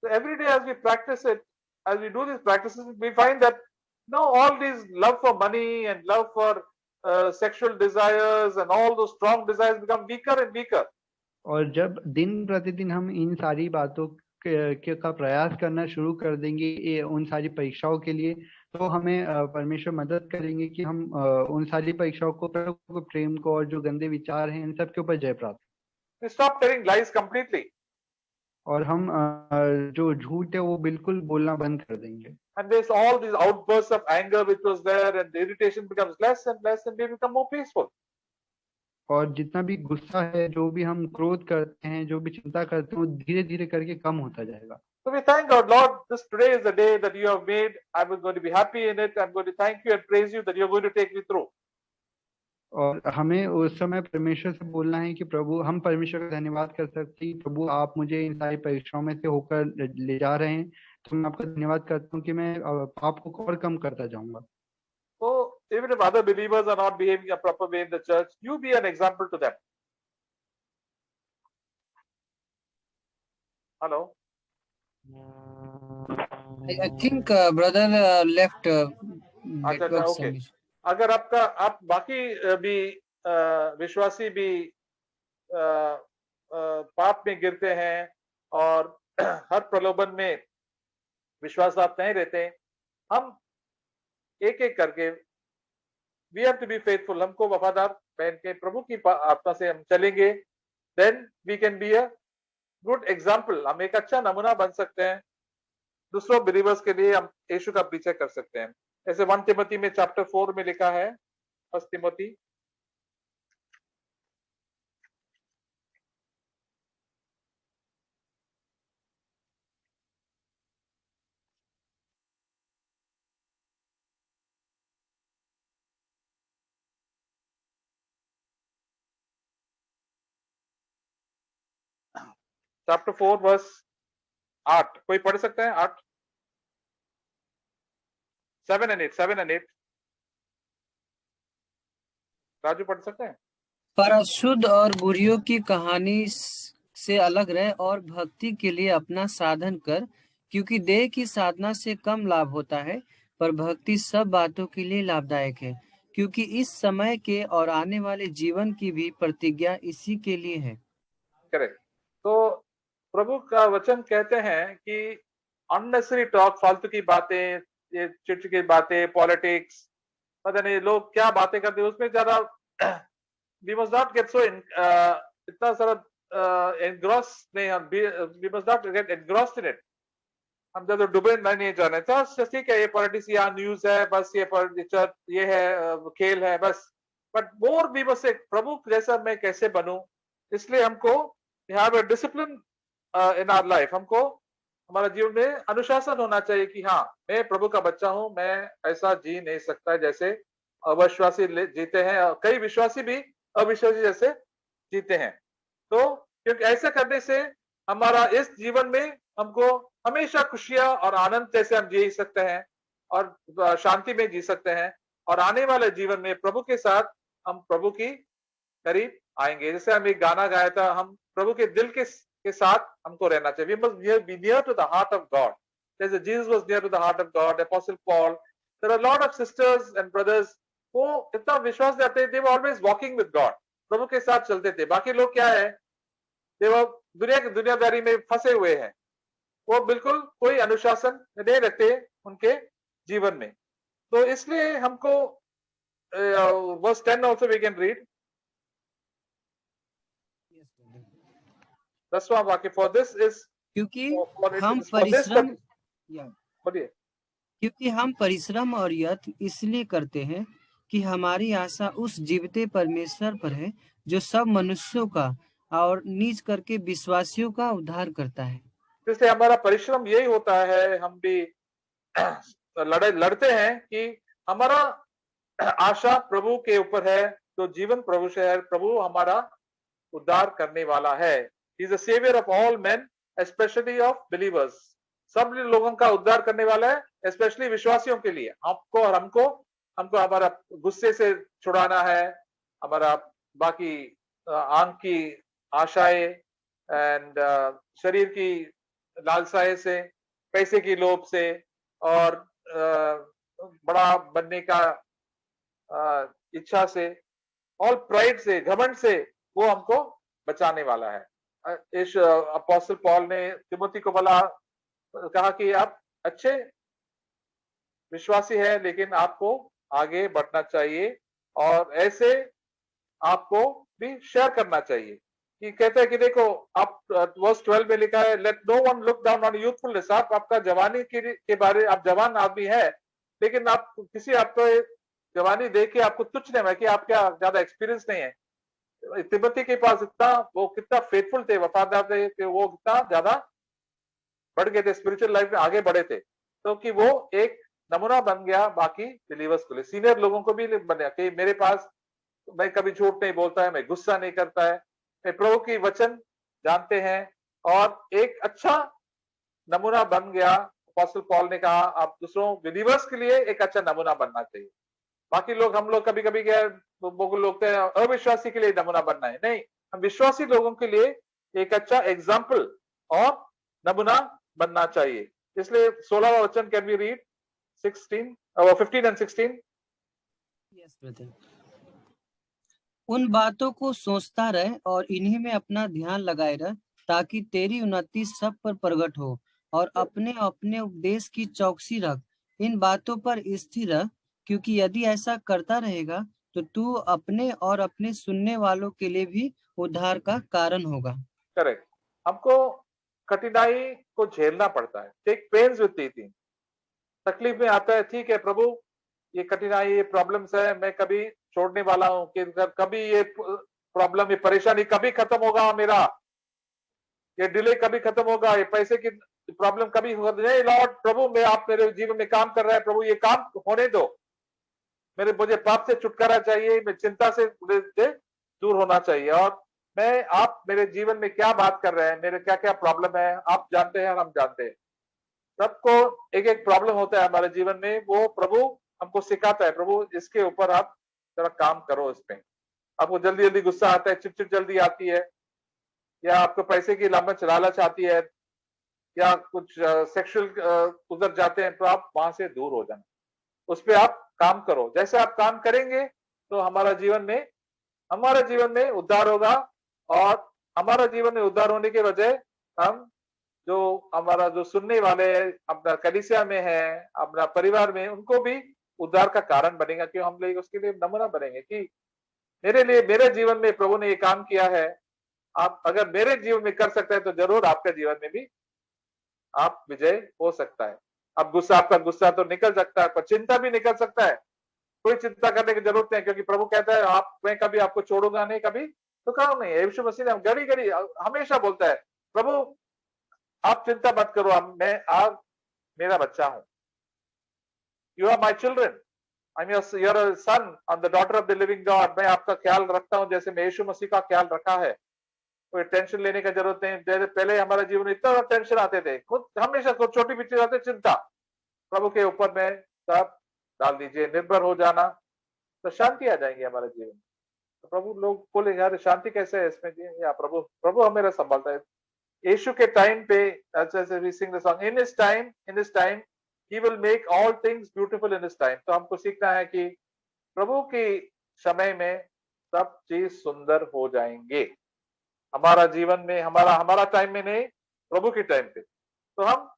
Speaker 1: So every day as we practice it, as we do these practices, we find that no, all these love for money and love for sexual desires and all those strong desires become weaker and weaker.
Speaker 2: और जब दिन प्रतिदिन हम इन सारी बातों का प्रयास करना शुरू कर देंगे उन सारी परीक्षाओं के लिए, तो हमें परमेश्वर मदद करेंगे कि हम उन सारी परीक्षाओं को, प्रभु के प्रेम को और जो गंदे विचार हैं इन सब के ऊपर जय प्राप्त।
Speaker 1: We stop telling lies completely.
Speaker 2: और हम जो झूठ है वो बिल्कुल बोलना बंद कर देंगे।
Speaker 1: And there's all these outbursts of anger which was there, and the irritation becomes less and less, and we become more peaceful.
Speaker 2: और जितना भी गुस्सा है, जो भी हम क्रोध करते हैं, जो भी चिंता करते हैं, वो धीरे धीरे करके कम होता जाएगा।
Speaker 1: So we thank God, Lord, this today is the day that you have made. I was going to be happy in it. I'm going to thank you and praise you that you're going to take me through.
Speaker 2: और हमें उस समय परमेश्वर से बोलना है कि प्रभु, हम परमेश्वर का धन्यवाद कर सकते हैं, प्रभु आप मुझे इन सारी परीक्षाओं में से होकर ले जा रहे हैं, तो मैं आपका धन्यवाद करता हूँ कि मैं पाप को और कम करता जाऊंगा।
Speaker 1: So even if other believers are not behaving a proper way in the church, you be an example to them. Hello.
Speaker 3: I think brother left network
Speaker 1: okay.
Speaker 3: some issue.
Speaker 1: अगर आप बाकी भी विश्वासी भी पाप में गिरते हैं और हर प्रलोभन में विश्वासघात नहीं रहते हैं, हम एक एक करके we have to be faithful, हमको वफादार बहन के प्रभु की आत्मा से हम चलेंगे, then we can be a good example, हम एक अच्छा नमूना बन सकते हैं दूसरों बिलीवर्स के लिए, हम यीशु का पीछे कर सकते हैं। ऐसे 1 तिमोथी में चैप्टर 4 में लिखा है, 1 तिमोथी चैप्टर 4 वर्स 8, कोई पढ़ सकता है? 8 7 and 8 राजू पढ़ सकते हैं?
Speaker 3: पर अशुद्ध और बुरियों की कहानी से अलग रहे और भक्ति के लिए अपना साधन कर, क्योंकि देह की साधना से कम लाभ होता है, पर भक्ति सब बातों के लिए लाभदायक है, क्योंकि इस समय के और आने वाले जीवन की भी प्रतिज्ञा इसी के लिए है।
Speaker 1: करेक्ट। तो प्रभु का वचन कहते हैं कि अननेसेसरी टॉक, फालतू की बातें, ये चिड़चिड़ की बातें, पॉलिटिक्स, पता नहीं लोग क्या बातें करते हैं, उसमें ज्यादा we must not get so इतना सारा engrossed नहीं, हम we must not get engrossed in it. हम ज्यादा डूबे नहीं जाने। तो ठीक है, ये पॉलिटिक्स या न्यूज है, बस ये है, खेल है, बस, but more we must say प्रभु जैसा मैं कैसे बनूं, इसलिए हमको have a discipline in our life, हमको हमारा जीवन में अनुशासन होना चाहिए कि हाँ, मैं प्रभु का बच्चा हूं, मैं ऐसा जी नहीं सकता जैसे अविश्वासी जीते हैं, और कई विश्वासी भी अविश्वासी जैसे जीते हैं। तो क्योंकि ऐसा करने से हमारा इस जीवन में हमको हमेशा खुशियां और आनंद जैसे हम जी सकते हैं और शांति में जी सकते हैं, और आने वाले जीवन में प्रभु के साथ हम प्रभु की करीब आएंगे। जैसे हम एक गाना गाया था, हम प्रभु के दिल के साथ हमको रहना चाहिए। We must be near to the heart of God. As Jesus was near to the heart of God, Apostle Paul, there are a lot of sisters and brothers वो इतना विश्वास देते थे, वो ऑलवेज वॉकिंग विद गॉड, प्रभु के साथ चलते थे। बाकी लोग क्या है, वो दुनियादारी में फंसे हुए हैं, वो बिल्कुल कोई अनुशासन नहीं रखते उनके जीवन में। तो इसलिए हमको verse 10 also we can read, 10वां वाक्य, फॉर दिस इज,
Speaker 3: क्योंकि हम परिश्रम
Speaker 1: बोलिए,
Speaker 3: क्योंकि हम परिश्रम और यत्न इसलिए करते हैं कि हमारी आशा उस जीवते परमेश्वर पर है, जो सब मनुष्यों का और नीच करके विश्वासियों का उद्धार करता है।
Speaker 1: इसलिए हमारा परिश्रम यही होता है, हम भी लड़ते हैं कि हमारा आशा प्रभु के ऊपर है, तो जीवन प्रभु से है, प्रभु हमारा उद्धार करने वाला है। He is the savior of all men, especially of believers. सब लोगों का उद्धार करने वाला है, स्पेशली विश्वासियों के लिए, आपको और हमको हमारा गुस्से से छुड़ाना है, हमारा बाकी आंख की आशाएं एंड शरीर की लालसाएं से, पैसे की लोभ से और बड़ा बनने का इच्छा से और प्राइड से, घमंड से वो हमको बचाने वाला है। इस अपोस्टल पॉल ने तिमोथी को बोला, कहा कि आप अच्छे विश्वासी है लेकिन आपको आगे बढ़ना चाहिए और ऐसे आपको भी शेयर करना चाहिए। कि कहते हैं कि देखो, आप वर्स 12 में लिखा है, let no one look down on youthfulness. आप आपका जवानी के बारे, आप जवान आदमी है लेकिन आप किसी आपको जवानी देख के आपको तुच्छ नहीं है कि आप क्या ज्यादा एक्सपीरियंस नहीं है। तिब्बती के पास इतना, वो कितना फेथफुल थे, वफादार थे कि वो कितना ज्यादा बढ़ गए थे, स्पिरिचुअल लाइफ में आगे बढ़े थे, तो कि वो एक नमूना बन गया बाकी बिलीवर्स के लिए, सीनियर लोगों को भी बन गया कि मेरे पास, मैं कभी झूठ नहीं बोलता है, मैं गुस्सा नहीं करता है, मैं प्रभु की वचन जानते हैं और एक अच्छा नमूना बन गया। अपोस्टल पॉल ने कहा आप दूसरों बिलीवर्स के लिए एक अच्छा नमूना बनना चाहिए। बाकी लोग, हम लोग कभी कभी क्या, लोग अविश्वासी के लिए नमूना बनना है, नहीं, हम विश्वासी लोगों के लिए एक अच्छा एग्जाम्पल और नमूना बनना चाहिए। इसलिए 16वां वचन, can we read 15 and 16?
Speaker 3: Yes brother. उन बातों को सोचता रह और इन्हीं में अपना ध्यान लगाए रह, ताकि तेरी उन्नति सब पर प्रकट हो, और अपने अपने उपदेश की चौकसी रख, इन बातों पर स्थिर रह, क्योंकि यदि ऐसा करता रहेगा तो तू अपने और अपने सुनने वालों के लिए भी उद्धार का कारण होगा।
Speaker 1: करेक्ट। हमको कठिनाई को झेलना पड़ता है, टेक पेन्स विद टीचिंग। तकलीफ में आता है, ठीक है प्रभु, ये कठिनाई, ये प्रॉब्लम्स है, मैं कभी छोड़ने वाला हूँ कि कभी ये प्रॉब्लम, ये परेशानी कभी खत्म होगा मेरा, ये डिले कभी खत्म होगा, ये पैसे की प्रॉब्लम कभी होगा नहीं। लॉर्ड प्रभु, मैं, आप मेरे जीवन में काम कर रहे हैं प्रभु, ये काम होने दो, मुझे पाप से छुटकारा चाहिए, मैं चिंता से दूर होना चाहिए, और मैं, आप मेरे जीवन में क्या बात कर रहे हैं, मेरे क्या क्या प्रॉब्लम है आप जानते हैं और हम जानते हैं। सबको एक एक प्रॉब्लम होता है हमारे जीवन में, वो प्रभु हमको सिखाता है, प्रभु इसके ऊपर आप जरा काम करो, इसमें आपको जल्दी जल्दी गुस्सा आता है, चिड़चिड़ जल्दी आती है, या आपको पैसे की लालच आती है, या कुछ सेक्सुअल उधर जाते हैं, तो आप वहां से दूर हो जाना, उस पर आप काम करो। जैसे आप काम करेंगे तो हमारा जीवन में उद्धार होगा, और हमारा जीवन में उद्धार होने के वजह हम हमारा जो सुनने वाले अपना कलीसिया में है, अपना परिवार में, उनको भी उद्धार का कारण बनेगा, कि हम लोग उसके लिए नमूना बनेंगे कि मेरे जीवन में प्रभु ने ये काम किया है, आप अगर मेरे जीवन में कर सकते हैं तो जरूर आपके जीवन में भी आप विजय हो सकता है। अब आपका गुस्सा तो निकल सकता है, पर चिंता भी निकल सकता है। कोई चिंता करने की जरूरत नहीं, क्योंकि प्रभु कहता है मैं कभी आपको छोड़ूंगा नहीं, कभी रुकाऊंगा नहीं। यीशु मसीह ने घड़ी घड़ी हमेशा बोलता है, प्रभु आप चिंता मत करो, मैं आप मेरा बच्चा हूं, you are my children, I am your son and the daughter of the living God. मैं आपका ख्याल रखता हूं जैसे मैं यीशु मसीह का ख्याल रखा है। कोई टेंशन लेने का जरूरत नहीं। जैसे पहले हमारे जीवन में इतना टेंशन आते थे, खुद हमेशा छोटी भी चीज आते, चिंता, प्रभु के ऊपर में सब डाल दीजिए, निर्भर हो जाना, तो शांति आ जाएंगी हमारे जीवन में। तो प्रभु, लोग बोले यार शांति कैसे है इसमें, या प्रभु हमें संभालता है। यीशु के टाइम पे, we sing the song, in his time he will make all things beautiful in his time। तो हमको सीखना है कि प्रभु के समय में सब चीज सुंदर हो जाएंगे हमारा जीवन में, हमारा टाइम में नहीं, प्रभु के टाइम पे। तो हम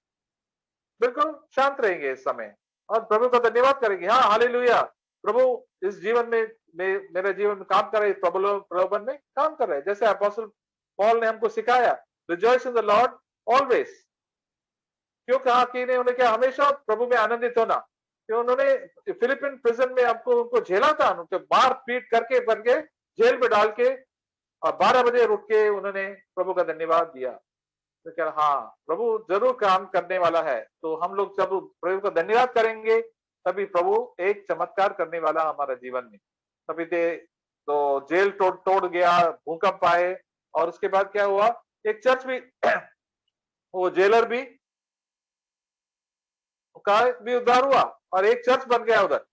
Speaker 1: बिल्कुल शांत रहेंगे इस समय और प्रभु का धन्यवाद करेंगे। हाँ, हालेलुया, प्रभु इस जीवन में मेरे जीवन में काम कर रहे, प्रलोभन में काम कर रहे, जैसे अपोस्टल पॉल ने हमको सिखाया, rejoice in the Lord always. क्यों कहा कि उन्होंने क्या, हमेशा प्रभु में आनंदित होना। क्यों उन्होंने फिलिपिन प्रिजन में उनको झेला था, उनको मार पीट करके जेल में डाल के, और 12 बजे उठ के उन्होंने प्रभु का धन्यवाद दिया। तो क्या, हाँ, प्रभु जरूर काम करने वाला है। तो हम लोग जब प्रभु का धन्यवाद करेंगे तभी प्रभु एक चमत्कार करने वाला हमारे जीवन में। तभी तो जेल तोड़ गया, भूकंप आए, और उसके बाद क्या हुआ, एक चर्च भी वो जेलर भी का भी उद्धार हुआ और एक चर्च बन गया उधर।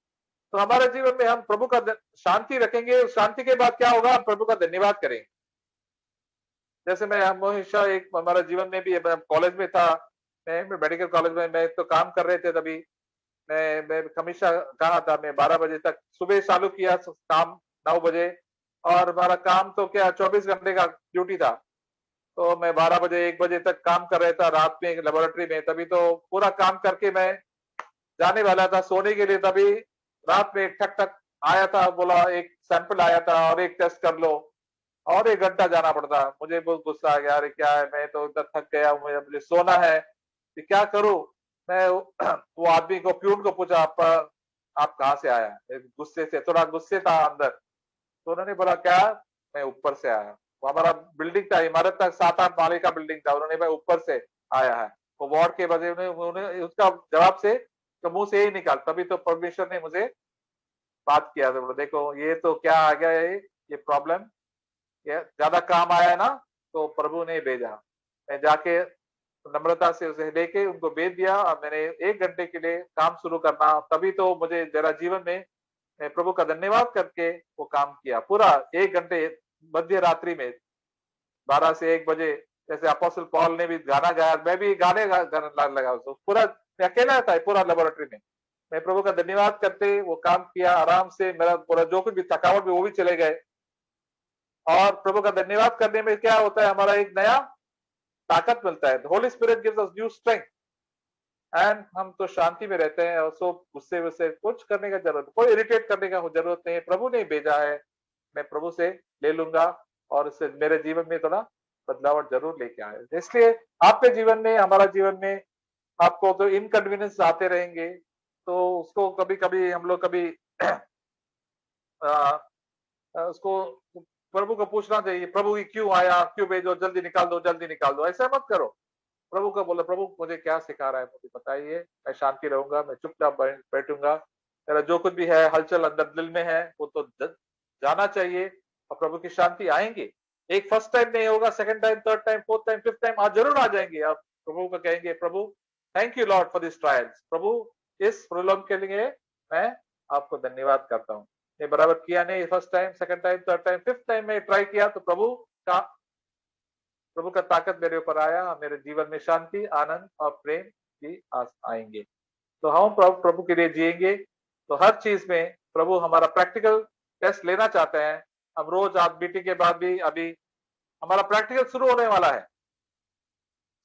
Speaker 1: तो हमारे जीवन में हम प्रभु का शांति रखेंगे, उस शांति के बाद क्या होगा, हम प्रभु का धन्यवाद करेंगे। जैसे मैं हमेशा एक हमारा जीवन में भी, कॉलेज में था, मैं मेडिकल कॉलेज में मैं तो काम कर रहे थे, तभी मैं हमेशा कहा था, मैं 12 बजे तक सुबह चालू किया काम 9 बजे, और हमारा काम तो क्या 24 घंटे का ड्यूटी था। तो मैं 12 बजे 1 बजे तक काम कर रहा था रात में लेबोरेटरी में। तभी तो पूरा काम करके मैं जाने वाला था सोने के लिए, तभी रात में ठक ठक आया था, बोला एक सैंपल आया था और एक टेस्ट कर लो, और 1 घंटा जाना पड़ता। मुझे बहुत गुस्सा आ गया, अरे क्या है, मैं तो इधर थक गया, मुझे सोना है, कि क्या करूं मैं। वो आदमी को, प्यून को पूछा, आप कहाँ से आया, गुस्से से, थोड़ा गुस्से था अंदर। तो उन्होंने बोला क्या, मैं ऊपर से आया। वो हमारा बिल्डिंग था, इमारत था, 7-8 माले का बिल्डिंग था। उन्होंने, मैं ऊपर से आया है। वो वार्ड के वजह उन्होंने उसका जवाब से तो मुंह से ही निकाल, तभी तो परमेश्वर ने मुझे बात किया। तो देखो ये तो क्या आ गया है, ये प्रॉब्लम, ये ज्यादा काम आया है ना, तो प्रभु ने भेजा। मैं जाके नम्रता से उसे लेके उनको भेज दिया, और मैंने 1 घंटे के लिए काम शुरू करना, तभी तो मुझे जरा जीवन में मैं प्रभु का धन्यवाद करके वो काम किया पूरा 1 घंटे मध्य रात्रि में 12 से 1 बजे। जैसे अपोस्टल पॉल ने भी गाना गाया, मैं भी गाने लगा उसको पूरा, मैं अकेला था पूरा लेबोरेटरी में। मैं प्रभु का धन्यवाद करते वो काम किया आराम से, मेरा पूरा जो कुछ भी थकावट भी वो भी चले गए। और प्रभु का धन्यवाद करने में क्या होता है, हमारा एक नया ताकत मिलता है। Holi spirit gives us new strength, and हम तो शांति में रहते हैं, और सो गुस्से वुस्से कुछ करने का जरूरत, कोई इरिटेट करने का जरूरत नहीं है। प्रभु ने भेजा है, मैं प्रभु से ले लूंगा, और इससे मेरे जीवन में थोड़ा बदलाव जरूर लेके आए। इसलिए आपके जीवन में, हमारा जीवन में, आपको तो इनकन्वीनियंस आते रहेंगे, तो उसको कभी कभी हम लोग कभी उसको प्रभु को पूछना चाहिए, प्रभु ये क्यों आया, क्यों भेजो, जल्दी निकाल दो, जल्दी निकाल दो। ऐसा मत करो। प्रभु को बोलो, प्रभु मुझे क्या सिखा रहा है मुझे बताइए, मैं शांति रहूंगा, मैं चुपचाप बैठूंगा। मेरा जो कुछ भी है हलचल अंदर दिल में है वो तो जाना चाहिए, और प्रभु की शांति आएंगे। एक फर्स्ट टाइम नहीं होगा, second time, third time, fourth time, fifth time आज जरूर आ जाएंगे। आप प्रभु को कहेंगे, प्रभु thank you Lord for this trials, प्रभु इस प्रॉब्लम के लिए मैं आपको धन्यवाद करता हूँ। ये बराबर किया नहीं, first time, second time, third time, fifth time में ट्राई किया, तो प्रभु का ताकत मेरे ऊपर आया, मेरे जीवन में शांति, आनंद और प्रेम भी आएंगे। तो हम प्रभु के लिए जिएंगे। तो हर चीज में प्रभु हमारा प्रैक्टिकल टेस्ट लेना चाहते हैं। हम रोज, आप मीटिंग के बाद भी, अभी हमारा प्रैक्टिकल शुरू होने वाला है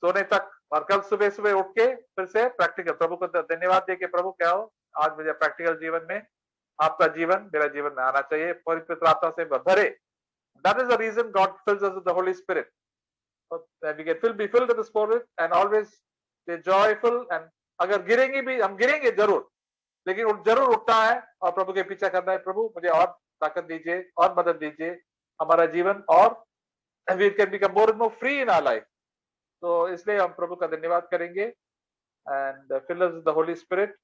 Speaker 1: सोने तक, और कल सुबह सुबह उठ के फिर से प्रैक्टिकल, प्रभु को धन्यवाद दे के, प्रभु क्या हो, आज मुझे प्रैक्टिकल जीवन में आपका जीवन मेरा जीवन में आना चाहिए, पवित्र आत्मा से भरे। That is the reason God fills us with the Holy Spirit, that we can be filled with the Spirit and always be joyful। and अगर गिरेंगे भी, हम गिरेंगे जरूर, लेकिन जरूर उठना है और प्रभु के पीछे करना है। प्रभु मुझे और ताकत दीजिए और मदद दीजिए, हमारा जीवन और we can become more and more free in our life। तो इसलिए हम प्रभु का धन्यवाद करेंगे, and fill us with the Holy Spirit।